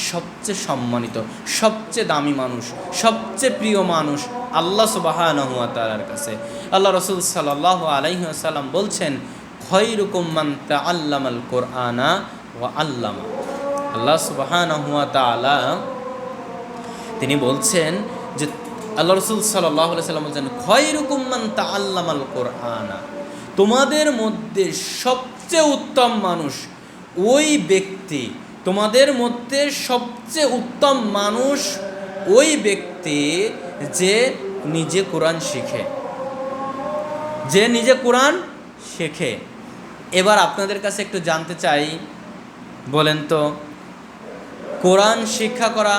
সবচেয়ে সম্মানিত, সবচেয়ে দামি মানুষ, সবচেয়ে প্রিয় মানুষ আল্লাহ সুবহানাহু ওয়া তাআলার কাছে। আল্লাহ রাসূল সাল্লাল্লাহু আলাইহি ওয়াসাল্লাম বলছেন, খায়রুকুম মান তাআল্লামাল কুরআনা ওয়া আল্লামা। আল্লাহ সুবহানাহু ওয়া তাআলা তিনি বলছেন যে, আল্লাহ রাসূল সাল্লাল্লাহু আলাইহি ওয়াসাল্লাম বলছেন, খায়রুকুম মান তাআল্লামাল কুরআনা, তোমাদের মধ্যে সবচেয়ে উত্তম মানুষ ওই ব্যক্তি, তোমাদের মধ্যে সবচেয়ে উত্তম মানুষ ওই ব্যক্তি যে নিজে কোরআন শিখে, যে নিজে কোরআন শেখে। এবার আপনাদের কাছে একটু জানতে চাই, বলেন তো কোরআন শিক্ষা করা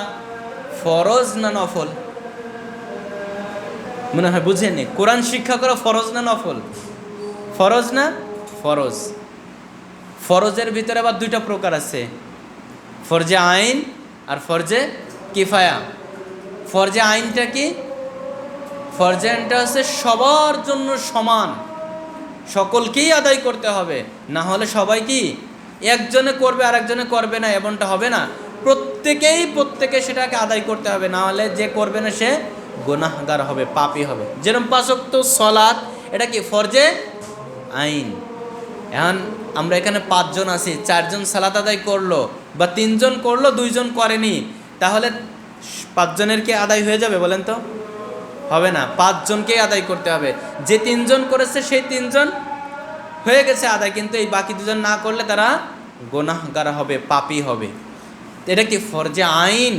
ফরজ না নফল? মনে হয় বুঝেননি। কোরআন শিক্ষা করা ফরজ না নফল? ফরজ না? ফরজ। ফরজের ভিতরে আবার দুইটা প্রকার আছে, ফরজে আইন আর ফরজে কিফায়া। ফরজে আইনটা কি? ফরজে আইনটা হচ্ছে সবার জন্য সমান, সকলকেই আদায় করতে হবে, না হলে সবাই কি একজনে করবে আর একজনে করবে না, এমনটা হবে না। প্রত্যেকে সেটাকে আদায় করতে হবে, না হলে যে করবে না সে গুনাহগার হবে, পাপী হবে। যেরকম 5 ওয়াক্ত সালাত, এটা কি ফরজে আইন। এখন আমরা এখানে 5 জন আছি, 4 জন সালাত আদায় করলো বা 3 জন করলো, 2 জন করেনি, তাহলে 5 জনের কি আদায় হয়ে যাবে? বলেন তো হবে না। 5 জনকেই আদায় করতে হবে। যে 3 জন করেছে সেই 3 জন হয়ে গেছে আদায়, কিন্তু এই বাকি 2 জন না করলে তারা গুনাহগার হবে, পাপী হবে। এটা কি ফরজে আইন।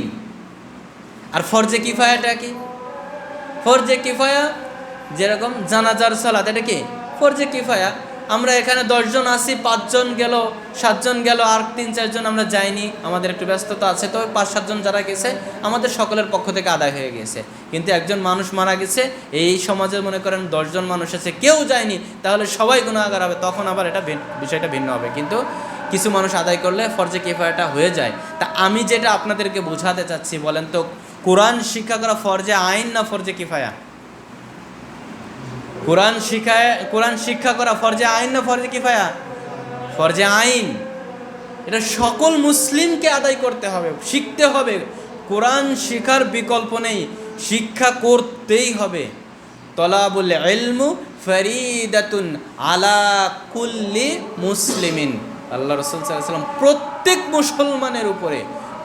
আর ফরজে কিফায়াটা কি? ফরজে কিফায়া যেরকম জানাজার সালাত, এটা কি ফরজে কিফায়া। আমরা এখানে 10 জন আছি, 5 জন গেল, 7 জন গেল, আর 3-4 জন আমরা যাইনি, আমাদের একটু ব্যস্ততা আছে, তো 5-7 জন যারা গেছে আমাদের সকলের পক্ষ থেকে আদায় হয়ে গেছে। কিন্তু একজন মানুষ মারা গেছে, এই সমাজে মনে করেন 10 জন মানুষ আছে, কেউ যায়নি, তাহলে সবাই গুনাহগার হবে, তখন আবার এটা বিষয়টা ভিন্ন হবে। কিন্তু কিছু মানুষ আদায় করলে ফরজে কিফায়াটা হয়ে যায়। তা আমি যেটা আপনাদেরকে বোঝাতে চাচ্ছি, বলেন তো কোরআন শিক্ষা করা ফরজে আইন না ফরজে কিফায়া? কোরআন শিক্ষা করা ফরজে আইন না ফরজে কিফায়া? ফরজে আইন। এটা সকল মুসলিমকে আদায় করতে হবে, শিখতে হবে। কোরআন শিখার বিকল্প নেই, শিক্ষা করতেই হবে। তলাবুল ইলমু ফরিদাতুন আলা কুল্লি মুসলিমিন। আল্লাহ রাসূল সাল্লাল্লাহু আলাইহি ওয়াসাল্লাম প্রত্যেক মুসলমানের উপরে,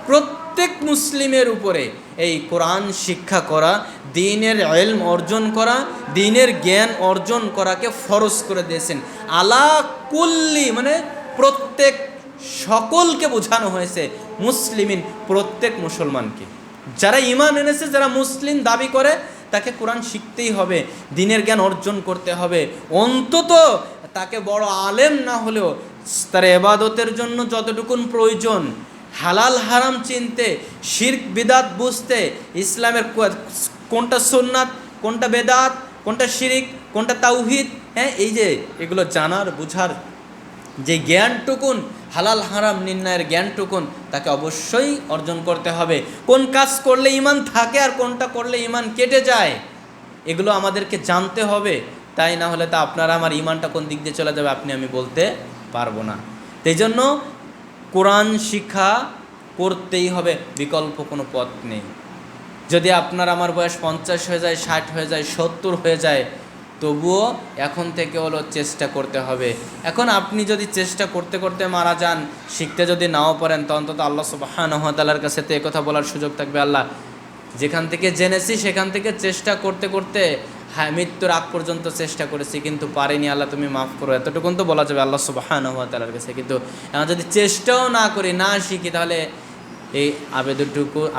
প্রত্যেক মুসলিমের উপরে এই কোরআন শিক্ষা করা, দ্বীনের ইলম অর্জন করা, দ্বীনের জ্ঞান অর্জন করাকে ফরজ করে দিয়েছেন। আলা কুল্লি মানে প্রত্যেক, সকলকে বোঝানো হয়েছে, মুসলিমিন প্রত্যেক মুসলমানকে। যারা ঈমান এনেছে, যারা মুসলিম দাবি করে, তাকে কোরআন শিখতেই হবে, দ্বীনের জ্ঞান অর্জন করতে হবে। অন্তত তাকে বড় আলেম না হলেও তার ইবাদতের জন্য যতটুকুন প্রয়োজন, হালাল হারাম চিনতে, শিরক বিদাত বুঝতে, ইসলামের কোনটা সুন্নাত, কোনটা বেদাত, কোনটা শিরিক, কোনটা তাওহীদ, এই যে এগুলো জানার বুঝার যে জ্ঞানটুকুন, হালাল হারাম নির্ণয়ের জ্ঞানটুকুন তাকে অবশ্যই অর্জন করতে হবে। কোন কাজ করলে ঈমান থাকে আর কোনটা করলে ঈমান কেটে যায়, এগুলো আমাদেরকে জানতে হবে। তাই না হলে তা আপনারা আমার ঈমানটা কোন দিক দিয়ে চলে যাবে আপনি আমি বলতে পারবো না। এই জন্য কোরআন শিক্ষা করতেই হবে, বিকল্প কোনো পথ নেই। যদি আপনার আমার বয়স 50 হয়ে যায়, 60 হয়ে যায়, 70 হয়ে যায়, তবুও এখন থেকে হলো চেষ্টা করতে হবে। এখন আপনি যদি চেষ্টা করতে করতে মারা যান, শিখতে যদি নাও পারেন, তো অন্তত আল্লাহ সুবহানাহু ওয়া তাআলার কাছে তো একথা বলার সুযোগ থাকবে, আল্লাহ যেখান থেকে জেনেছি সেখান থেকে চেষ্টা করতে করতে মৃত্যুর আগ পর্যন্ত চেষ্টা করেছি কিন্তু পারিনি, আল্লাহ তুমি মাফ করো, এতটুকুন তো বলা যাবে আল্লাহ সুবহানাহু ওয়া তাআলার কাছে। কিন্তু যদি চেষ্টাও না করি, না শিখি, তাহলে এই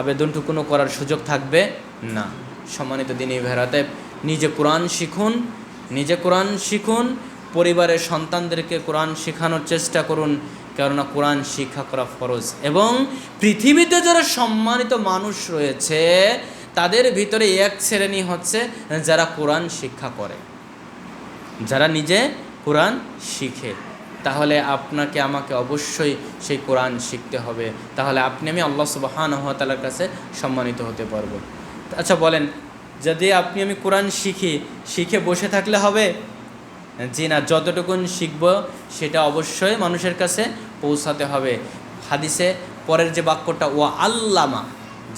আবেদনটুকুনও করার সুযোগ থাকবে না। সম্মানিত দিনী ভাইরা, তাই নিজে কোরআন শিখুন, পরিবারের সন্তানদেরকে কোরআন শেখানোর চেষ্টা করুন, কেননা কোরআন শিক্ষা করা ফরজ। এবং পৃথিবীতে যারা সম্মানিত মানুষ রয়েছে তাদের ভিতরে এক শ্রেণী হচ্ছে যারা কোরআন শিক্ষা করে, যারা নিজে কোরআন শিখে। তাহলে আপনাকে আমাকে অবশ্যই সেই কোরআন শিখতে হবে, তাহলে আপনি আমি আল্লাহ সুবহানাহু ওয়া তাআলার কাছে সম্মানিত হতে পারবো। আচ্ছা বলেন, যদি আপনি আমি কোরআন শিখে বসে থাকলে হবে? জি না, যতটুকুন শিখব সেটা অবশ্যই মানুষের কাছে পৌঁছাতে হবে। হাদিসে পরের যে বাক্যটা, ও আল্লামা,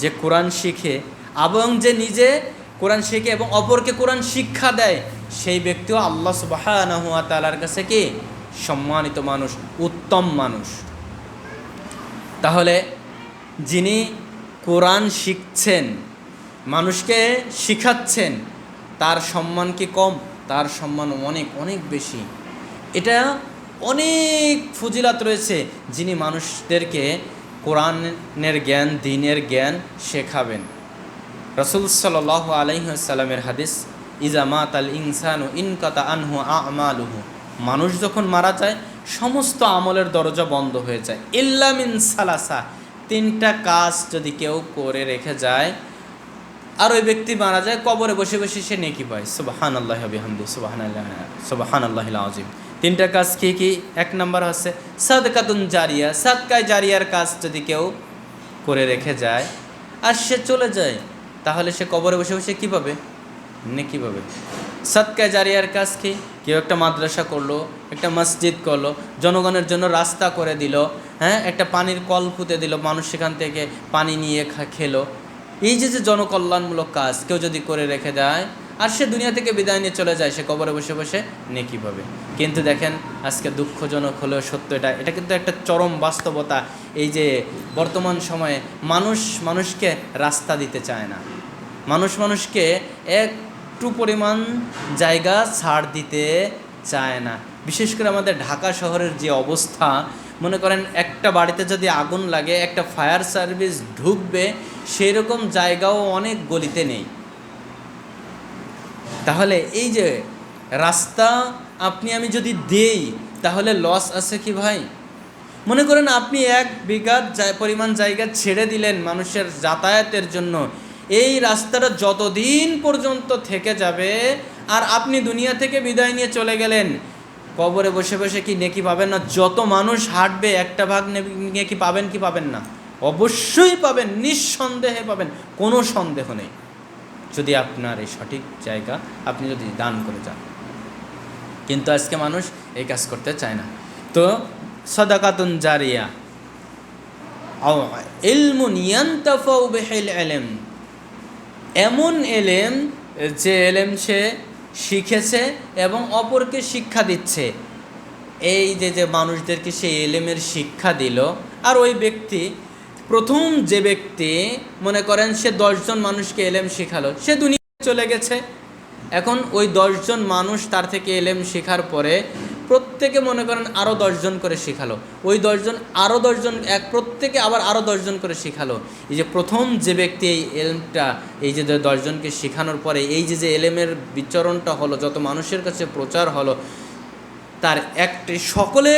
যে কোরআন শিখে এবং যে নিজে কোরআন শিখে এবং অপরকে কোরআন শিক্ষা দেয়, সেই ব্যক্তিও আল্লাহ সুবহানাহু ওয়া তাআলার কাছে কি সম্মানিত মানুষ, উত্তম মানুষ। তাহলে যিনি কোরআন শিখছেন, মানুষকে শিখাচ্ছেন, তার সম্মান কি কম? তার সম্মান অনেক অনেক বেশি। এটা অনেক ফজিলাত রয়েছে যিনি মানুষদেরকে কোরআনের জ্ঞান, দ্বীনের জ্ঞান শেখাবেন। রাসূল সাল্লাল্লাহু আলাইহি ওয়াসাল্লামের হাদিস, ইজা মাতাল ইনসানু ইনকাতা আনহু আমালুহু, মানুষ যখন মারা যায় সমস্ত আমলের দরজা বন্ধ হয়ে যায়, ইল্লা মিন সালাসা, তিনটা কাজ যদি কেউ করে রেখে যায় আর ওই ব্যক্তি মারা যায়, কবরে বসে বসে সে নেকি পায়। সুবহানাল্লাহি ওয়া বিহামদিহি সুবহানাল্লাহিল আযীম। তিনটা কাজ কি কি? এক নম্বর হচ্ছে সাদকাতুন জারিয়া, সাদকায়ে জারিয়ার কাজ যদি কেউ করে রেখে যায় আর সে চলে যায়, তাহলে সে কবরে বসে বসে কী পাবে? নেকি পাবে। সাদকায়ে জারিয়ার কাজ কি? কেউ একটা মাদ্রাসা করলো, একটা মসজিদ করলো, জনগণের জন্য রাস্তা করে দিল, হ্যাঁ, একটা পানির কল পুঁতে দিল, মানুষ সেখান থেকে পানি নিয়ে খেলো। এই যে যে জনকল্যাণমূলক কাজ কেউ যদি করে রেখে দেয় আর সে দুনিয়া থেকে বিদায় নিয়ে চলে যায়, সে কবরে বসে বসে নেকি পাবে। কিন্তু দেখেন, আজকে দুঃখজনক হলেও সত্য, এটা কিন্তু একটা চরম বাস্তবতা। এই যে বর্তমান সময়ে মানুষকে রাস্তা দিতে চায় না, মানুষকে একটু পরিমাণ জায়গা ছাড় দিতে চায় না। বিশেষ করে আমাদের ঢাকা শহরের যে অবস্থা, মনে করেন একটা বাড়িতে যদি আগুন লাগে, একটা ফায়ার সার্ভিস ঢুকবে সেই রকম জায়গাও অনেক গলিতে নেই। তাহলে এই যে রাস্তা আপনি আমি যদি দেই, তাহলে লস আছে কি ভাই? মনে করেন আপনি 1 বিঘা পরিমাণ জায়গা ছেড়ে দিলেন মানুষের যাতায়াতের জন্য, এই রাস্তাটা যতদিন পর্যন্ত থেকে যাবে আর আপনি দুনিয়া থেকে বিদায় নিয়ে চলে গেলেন, কবরে বসে বসে কি নেকি পাবেন না? যত মানুষ হাঁটবে একটা ভাগ নেকি পাবেন কি পাবেন না? অবশ্যই পাবেন, নিঃসন্দেহে পাবেন, কোনো সন্দেহ নেই, যদি আপনার এই সঠিক জায়গা আপনি যদি দান করে যান। কিন্তু আজকে মানুষ এই কাজ করতে চায় না। তো সাদাকাতুন জারিয়া আও ইলমুন ইয়ানতাফাউ বিহিল ইলম, এমন এলেম যে এলেম সে শিখেছে এবং অপরকে শিক্ষা দিচ্ছে। এই যে মানুষদেরকে সেই এলেমের শিক্ষা দিল, আর ওই ব্যক্তি, প্রথম যে ব্যক্তি মনে করেন সে 10 জন মানুষকে এলেম শিখালো, সে দুনিয়ায় চলে গেছে। এখন ওই 10 জন মানুষ তার থেকে এলেম শেখার পরে প্রত্যেকে মনে করেন আরও 10 জন করে শিখালো, ওই 10 জন আরও 10 জন, প্রত্যেকে আবার আরও 10 জন করে শিখালো। এই যে প্রথম যে ব্যক্তি এই এলেমটা, এই যে 10 জনকে শেখানোর পরে এই যে এলেমের বিচরণটা হলো, যত মানুষের কাছে প্রচার হলো, তার একটি সকলে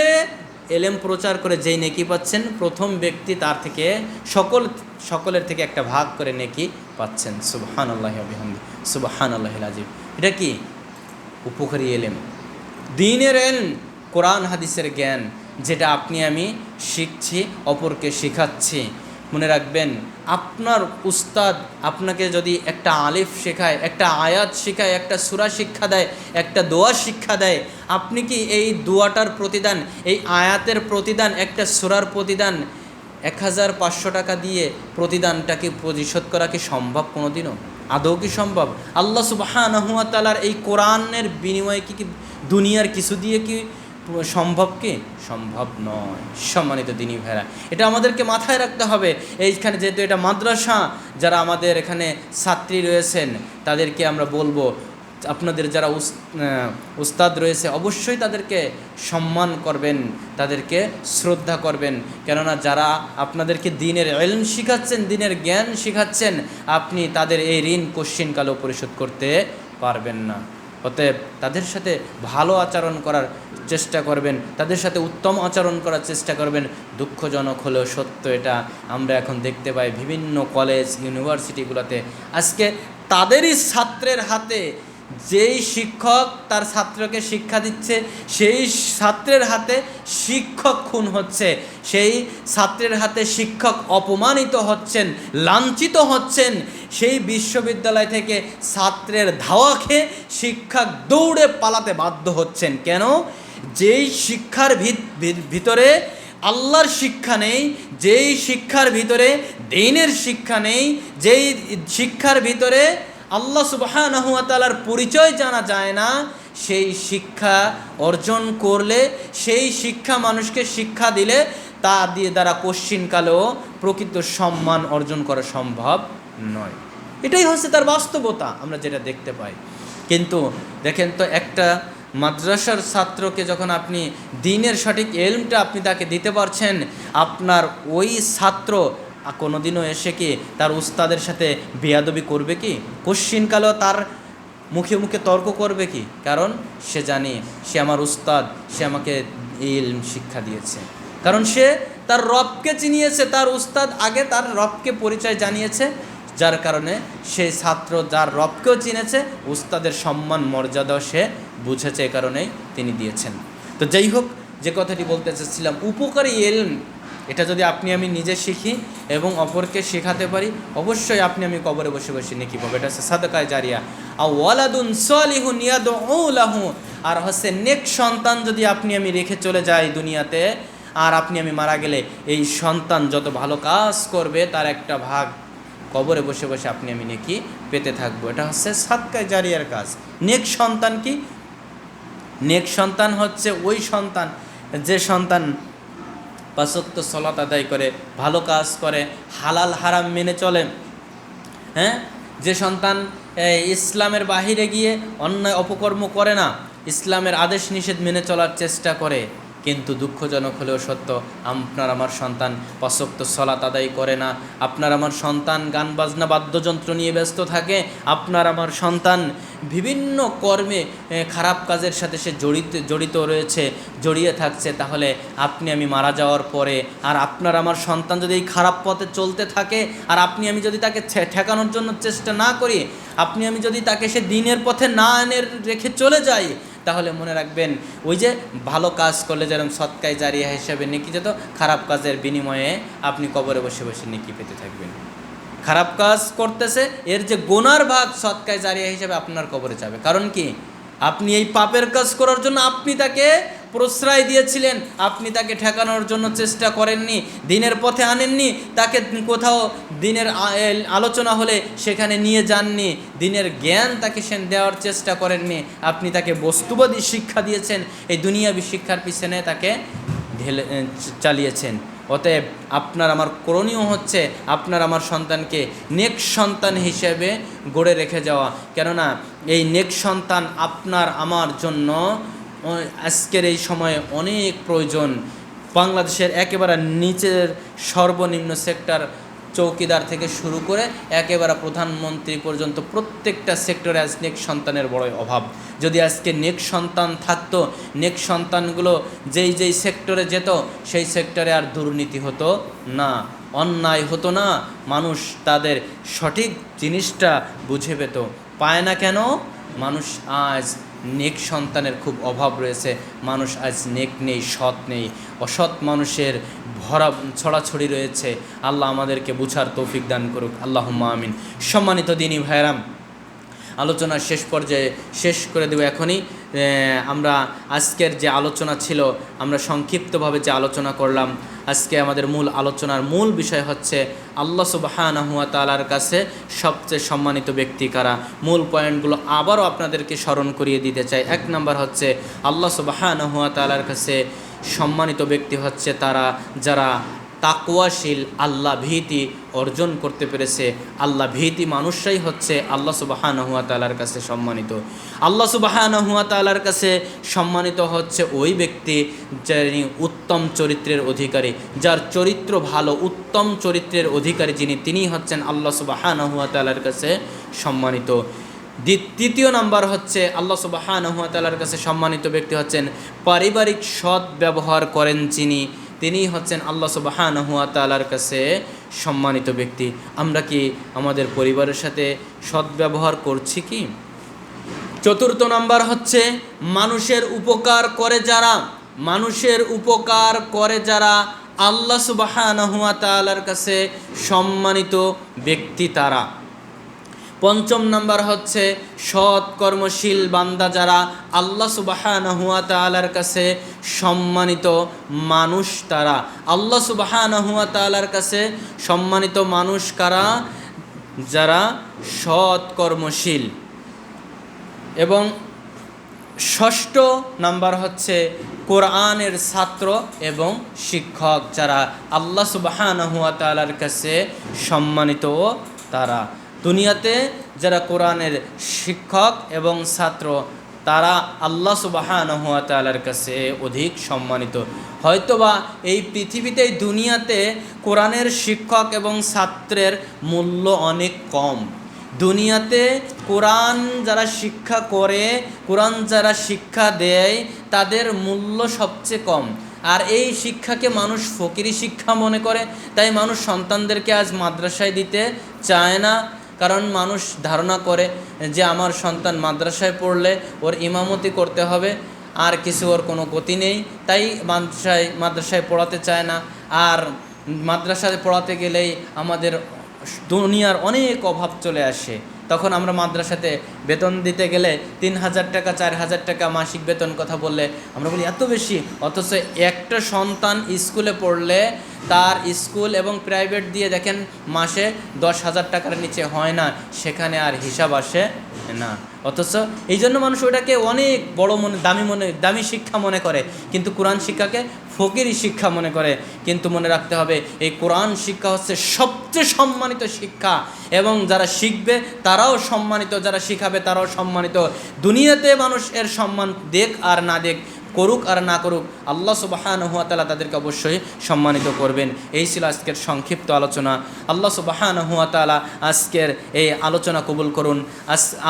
এলেম প্রচার করে যেই নেকি পাচ্ছেন, প্রথম ব্যক্তি তার থেকে সকলের থেকে একটা ভাগ করে নেকি পাচ্ছেন। সুবহানাল্লাহি ওয়া বিহামদিহি সুবহানাল্লাহিল আযীম। এটা কি উপকারী এলেম, দ্বীনের ইলম, কোরআন হাদিসের জ্ঞান, যেটা আপনি আমি শিখছি, অপরকে শেখাচ্ছি। মনে রাখবেন, আপনার উস্তাদ আপনাকে যদি একটা আলিফ শেখায়, একটা আয়াত শেখায়, একটা সূরা শিক্ষা দেয়, একটা দোয়া শিক্ষা দেয়, আপনি কি এই দোয়াটার প্রতিদান, এই আয়াতের প্রতিদান, একটা সূরার প্রতিদান 1500 টাকা দিয়ে প্রতিদানটাকে পরিশোধ করা কি সম্ভব? কোনোদিনও আদৌ কি সম্ভব? আল্লাহ সুবহানাহু ওয়া তাআলার এই কোরআনের বিনিময়ে কি দুনিয়ার কিছু দিয়ে কি সম্ভব? কি সম্ভব নয়। সম্মানিত দিনী ভাইরা, এটা আমাদেরকে মাথায় রাখতে হবে। এইখানে যেহেতু এটা মাদ্রাসা, যারা আমাদের এখানে ছাত্রী রয়েছেন তাদেরকে আমরা বলবো, আপনাদের যারা উস্তাদ রয়েছে অবশ্যই তাদেরকে সম্মান করবেন, তাদেরকে শ্রদ্ধা করবেন। কেননা যারা আপনাদেরকে দ্বীনের ইলম শিখাচ্ছেন, দ্বীনের জ্ঞান শিখাচ্ছেন, আপনি তাদের এই ঋণ কোশ্চিনকালেও পরিশোধ করতে পারবেন না। অতএব তাদের সাথে ভালো আচরণ করার চেষ্টা করবেন, তাদের সাথে উত্তম আচরণ করার চেষ্টা করবেন। দুঃখজনক হলেও সত্য, এটা আমরা এখন দেখতে পাই বিভিন্ন কলেজ ইউনিভার্সিটিগুলোতে আজকে তাদেরই ছাত্রের হাতে যেই শিক্ষক তার ছাত্রকে শিক্ষা দিচ্ছে সেই ছাত্রের হাতে শিক্ষক খুন হচ্ছে, সেই ছাত্রের হাতে শিক্ষক অপমানিত হচ্ছেন, লাঞ্ছিত হচ্ছেন, সেই বিশ্ববিদ্যালয় থেকে ছাত্রের ধাওয়া খেয়ে শিক্ষক দৌড়ে পালাতে বাধ্য হচ্ছেন। কেন? যেই শিক্ষার ভিতরে আল্লাহর শিক্ষা নেই, যেই শিক্ষার ভিতরে দ্বীনের শিক্ষা নেই, যেই শিক্ষার ভিতরে আল্লাহ সুবহানাহু ওয়া তাআলার পরিচয় জানা যায় না, সেই শিক্ষা অর্জন করলে, সেই শিক্ষা মানুষকে শিক্ষা দিলে তা দিয়ে দ্বারা কোশ্চিনকালেও প্রকৃত সম্মান অর্জন করা সম্ভব নয়। এটাই হচ্ছে তার বাস্তবতা, আমরা যেটা দেখতে পাই। কিন্তু দেখেন তো, একটা মাদ্রাসার ছাত্রকে যখন আপনি দ্বীনের সঠিক ইলমটা আপনি তাকে দিতে পারছেন, আপনার ওই ছাত্র কোনোদিনও এসে কি তার উস্তাদের সাথে বেয়াদবি করবে কি? কোশ্চিনকালেও তার মুখে মুখে তর্ক করবে কি? কারণ সে জানে সে আমার উস্তাদ, সে আমাকে ইলম শিক্ষা দিয়েছে। কারণ সে তার রবকে চিনিয়েছে, তার উস্তাদ আগে তার রবকে পরিচয় জানিয়েছে, যার কারণে সেই ছাত্র যার রবকেও চিনেছে, উস্তাদের সম্মান মর্যাদাও সে বুঝেছে, এ কারণেই তিনি দিয়েছেন। তো যাই হোক, যে কথাটি বলতে চাচ্ছিলাম, উপকারী ইলম এটা যদি আপনি আমি নিজে শিখি এবং অপরকে শেখাতে পারি, অবশ্যই আপনি আমি কবরে বসে বসে নেকি পাবো। এটা হচ্ছে সাদকায়ে জারিয়া। আও ওয়ালাদুন সালিহুন ইয়াদউ লাহু, আর হচ্ছে নেক সন্তান যদি আপনি আমি রেখে চলে যাই দুনিয়াতে, আর আপনি আমি মারা গেলে এই সন্তান যত ভালো কাজ করবে তার একটা ভাগ কবরে বসে বসে আপনি আমি নেকি পেতে থাকবো। এটা হচ্ছে সাদকায়ে জারিয়ার কাজ। নেক সন্তান কি? নেক সন্তান হচ্ছে ওই সন্তান যে সন্তান ৫ ওয়াক্ত সালাত আদায় করে, ভালো কাজ করে, হালাল হারাম মেনে চলে, হ্যাঁ, যে সন্তান ইসলামের বাহিরে গিয়ে অন্যায় অপকর্ম করে না, ইসলামের আদেশ নিষেধ মেনে চলার চেষ্টা করে। কিন্তু দুঃখজনক হলেও সত্য, আপনার আমার সন্তান ৫ ওয়াক্ত সালাত আদায় করে না, আপনার আমার সন্তান গান বাজনা বাদ্যযন্ত্র নিয়ে ব্যস্ত থাকে, আপনার আমার সন্তান বিভিন্ন কর্মে খারাপ কাজের সাথে সে জড়িত রয়েছে, জড়িয়ে থাকছে। তাহলে আপনি আমি মারা যাওয়ার পরে আর আপনার আমার সন্তান যদি এই খারাপ পথে চলতে থাকে, আর আপনি আমি যদি তাকে ঠেকানোর জন্য চেষ্টা না করি, আপনি আমি যদি তাকে সে দ্বীনের পথে না এনে রেখে চলে যাই, তাহলে মনে রাখবেন ওই যে ভালো কাজ করলে যেরকম সদকায়ে জারিয়া হিসেবে নেকি যেত, খারাপ কাজের বিনিময়ে আপনি কবরে বসে বসে নেকি পেতে থাকবেন। খারাপ কাজ করতেছে, এর যে গুনার ভাগ সদকায়ে জারিয়া হিসেবে আপনার কবরে যাবে। কারণ কি? আপনি এই পাপের কাজ করার জন্য আপনি তাকে প্রশ্রয় দিয়েছিলেন, আপনি তাকে ঠেকানোর জন্য চেষ্টা করেননি, দ্বীনের পথে আনেননি, তাকে কোথাও দ্বীনের আলোচনা হলে সেখানে নিয়ে যাননি, দ্বীনের জ্ঞান তাকে দেওয়ার চেষ্টা করেননি, আপনি তাকে বস্তুবাদী শিক্ষা দিয়েছেন, এই দুনিয়াবী শিক্ষার পিছনে তাকে চালিয়েছেন। অতএব আপনার আমার করণীয় হচ্ছে আপনার আমার সন্তানকে নেক সন্তান হিসেবে গড়ে রেখে যাওয়া। কেননা এই নেক সন্তান আপনার আমার জন্য আজকের এই সময়ে অনেক প্রয়োজন। বাংলাদেশের একেবারে নিচের সর্বনিম্ন সেক্টর চৌকিদার থেকে শুরু করে একেবারে প্রধানমন্ত্রী পর্যন্ত প্রত্যেকটা সেক্টরে আজ নেক সন্তানের বড়ই অভাব। যদি আজকে নেক সন্তান থাকতো, নেক সন্তানগুলো যেই যেই সেক্টরে যেত, সেই সেক্টরে আর দুর্নীতি হতো না, অন্যায় হতো না, মানুষ তাদের সঠিক জিনিসটা বুঝে পেত। পায় না কেন? মানুষ আজ নেক সন্তানের খুব অভাব রয়েছে, মানুষ আজ নেক নেই, সৎ নেই, অসৎ মানুষের ভরা ছড়াছড়ি রয়েছে। আল্লাহ আমাদেরকে বুঝার তৌফিক দান করুক, আল্লাহুম্মা আমিন। সম্মানিত দিনী ভাইরাম, আলোচনার শেষ পর্যায়ে শেষ করে দেব এখনই। আমরা আজকের যে আলোচনা ছিল, আমরা সংক্ষিপ্তভাবে যে আলোচনা করলাম, আজকে আমাদের মূল আলোচনার মূল বিষয় হচ্ছে আল্লাহ সুবহানাহু ওয়া তাআলার কাছে সবচেয়ে সম্মানিত ব্যক্তি কারা। মূল পয়েন্টগুলো আবারও আপনাদেরকে স্মরণ করিয়ে দিতে চাই। ১ নম্বর হচ্ছে আল্লাহ সুবহানাহু ওয়া তাআলার কাছে সম্মানিত ব্যক্তি হচ্ছে তারা যারা তাকওয়াশীল, আল্লাহ ভীতি অর্জন করতে পেরেছে। আল্লাহ ভীতি মানুষরাই হচ্ছে আল্লাহ সুবহানাহু ওয়া তাআলার কাছে সম্মানিত। আল্লাহ সুবহানাহু ওয়া তাআলার কাছে সম্মানিত হচ্ছে ওই ব্যক্তি যিনি উত্তম চরিত্রের অধিকারী, যার চরিত্র ভালো, উত্তম চরিত্রের অধিকারী যিনি, তিনিই হচ্ছেন আল্লাহ সুবহানাহু ওয়া তাআলার কাছে সম্মানিত। দ্বিতীয় নাম্বার হচ্ছে আল্লাহ সুবহানাহু ওয়া তাআলার কাছে সম্মানিত ব্যক্তি হচ্ছেন পারিবারিক সৎ ব্যবহার করেন যিনি, তিনিই হচ্ছেন আল্লাহ সুবহানাহু ওয়া তাআলার কাছে সম্মানিত ব্যক্তি। আমরা কি আমাদের পরিবারের সাথে সৎ ব্যবহার করছি কি? চতুর্থ নাম্বার হচ্ছে মানুষের উপকার করে যারা, মানুষের উপকার করে যারা আল্লাহ সুবহানাহু ওয়া তাআলার কাছে সম্মানিত ব্যক্তি তারা। পঞ্চম নাম্বার হচ্ছে সৎ কর্মশীল বান্দা যারা আল্লাহ সুবহানাহু ওয়া তাআলার কাছে সম্মানিত মানুষ তারা। আল্লাহ সুবহানাহু ওয়া তাআলার কাছে সম্মানিত মানুষ কারা? যারা সৎ কর্মশীল। এবং ষষ্ঠ নাম্বার হচ্ছে কোরআনের ছাত্র এবং শিক্ষক যারা আল্লাহ সুবহানাহু ওয়া তাআলার কাছে সম্মানিত তারা। দুনিয়াতে যারা কোরআনের শিক্ষক এবং ছাত্র তারা আল্লাহ সুবহানাহু ওয়া তাআলার কাছে অধিক সম্মানিত। হয়তোবা এই পৃথিবীতে দুনিয়াতে কোরআনের শিক্ষক এবং ছাত্রের মূল্য অনেক কম। দুনিয়াতে কোরআন যারা শিক্ষা করে, কোরআন যারা শিক্ষা দেয় তাদের মূল্য সবচেয়ে কম। আর এই শিক্ষাকে মানুষ ফকিরি শিক্ষা মনে করে, তাই মানুষ সন্তানদেরকে আজ মাদ্রাসায় দিতে চায় না। কারণ মানুষ ধারণা করে যে আমার সন্তান মাদ্রাসায় পড়লে ওর ইমামতি করতে হবে, আর কিছু ওর কোনো গতি নেই, তাই মাদ্রাসায় পড়াতে চায় না। আর মাদ্রাসায় পড়াতে গেলেই আমাদের দুনিয়ার অনেক অভাব চলে আসে। তখন আমরা মাদ্রাসাতে বেতন দিতে গেলে ৩,০০০ টাকা ৪,০০০ টাকা মাসিক বেতন কথা বললে আমরা বলি এত বেশি, অথচ একটা সন্তান স্কুলে পড়লে তার স্কুল এবং প্রাইভেট দিয়ে দেখেন মাসে ১০,০০০ টাকার নিচে হয় না, সেখানে আর হিসাব আসে না। অথচ এই জন্য মানুষ ওটাকে অনেক বড় দামি শিক্ষা মনে করে, কিন্তু কোরআন শিক্ষাকে ফকিরি শিক্ষা মনে করে। কিন্তু মনে রাখতে হবে এই কোরআন শিক্ষা হচ্ছে সবচেয়ে সম্মানিত শিক্ষা, এবং যারা শিখবে তারাও সম্মানিত, যারা শিখাবে তারাও সম্মানিত। দুনিয়াতে মানুষ এর সম্মান দেখ আর না দেখ, করুক আর না করুক, আল্লাহ সুবহানাহু ওয়া তাআলা তাদেরকে অবশ্যই সম্মানিত করবেন। এই ছিল আজকের সংক্ষিপ্ত আলোচনা। আল্লাহ সুবহানাহু ওয়া তাআলা আজকের এই আলোচনা কবুল করুন।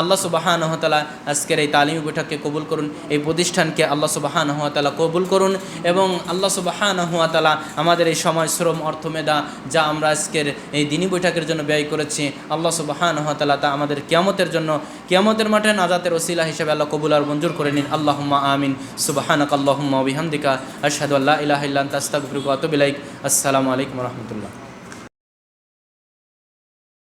আল্লাহ সুবহানাহু ওয়া তাআলা আজকের এই তালিমি বৈঠককে কবুল করুন, এই প্রতিষ্ঠানকে আল্লাহ সুবহানাহু ওয়া তাআলা কবুল করুন। এবং আল্লাহ সুবহানাহু ওয়া তাআলা আমাদের এই সময়, শ্রম, অর্থ, মেধা যা আমরা আজকের এই দিনী বৈঠকের জন্য ব্যয় করেছি, আল্লাহ সুবহানাহু ওয়া তাআলা তা আমাদের কিয়ামতের জন্য, কিয়ামতের মাঠে নাজাতের ওসিলা হিসেবে আল্লাহ কবুল আর মঞ্জুর করে নিন। আল্লাহুম্মা আমিন। সুবহানাকা আল্লাহুম্মা ওয়া বিহামদিকা আশহাদু আল্লা ইলাহা ইল্লা আনতা আস্তাগফিরুকা ওয়া আতুবু ইলাইক। আসসালামু আলাইকুম ওয়া রাহমাতুল্লাহ।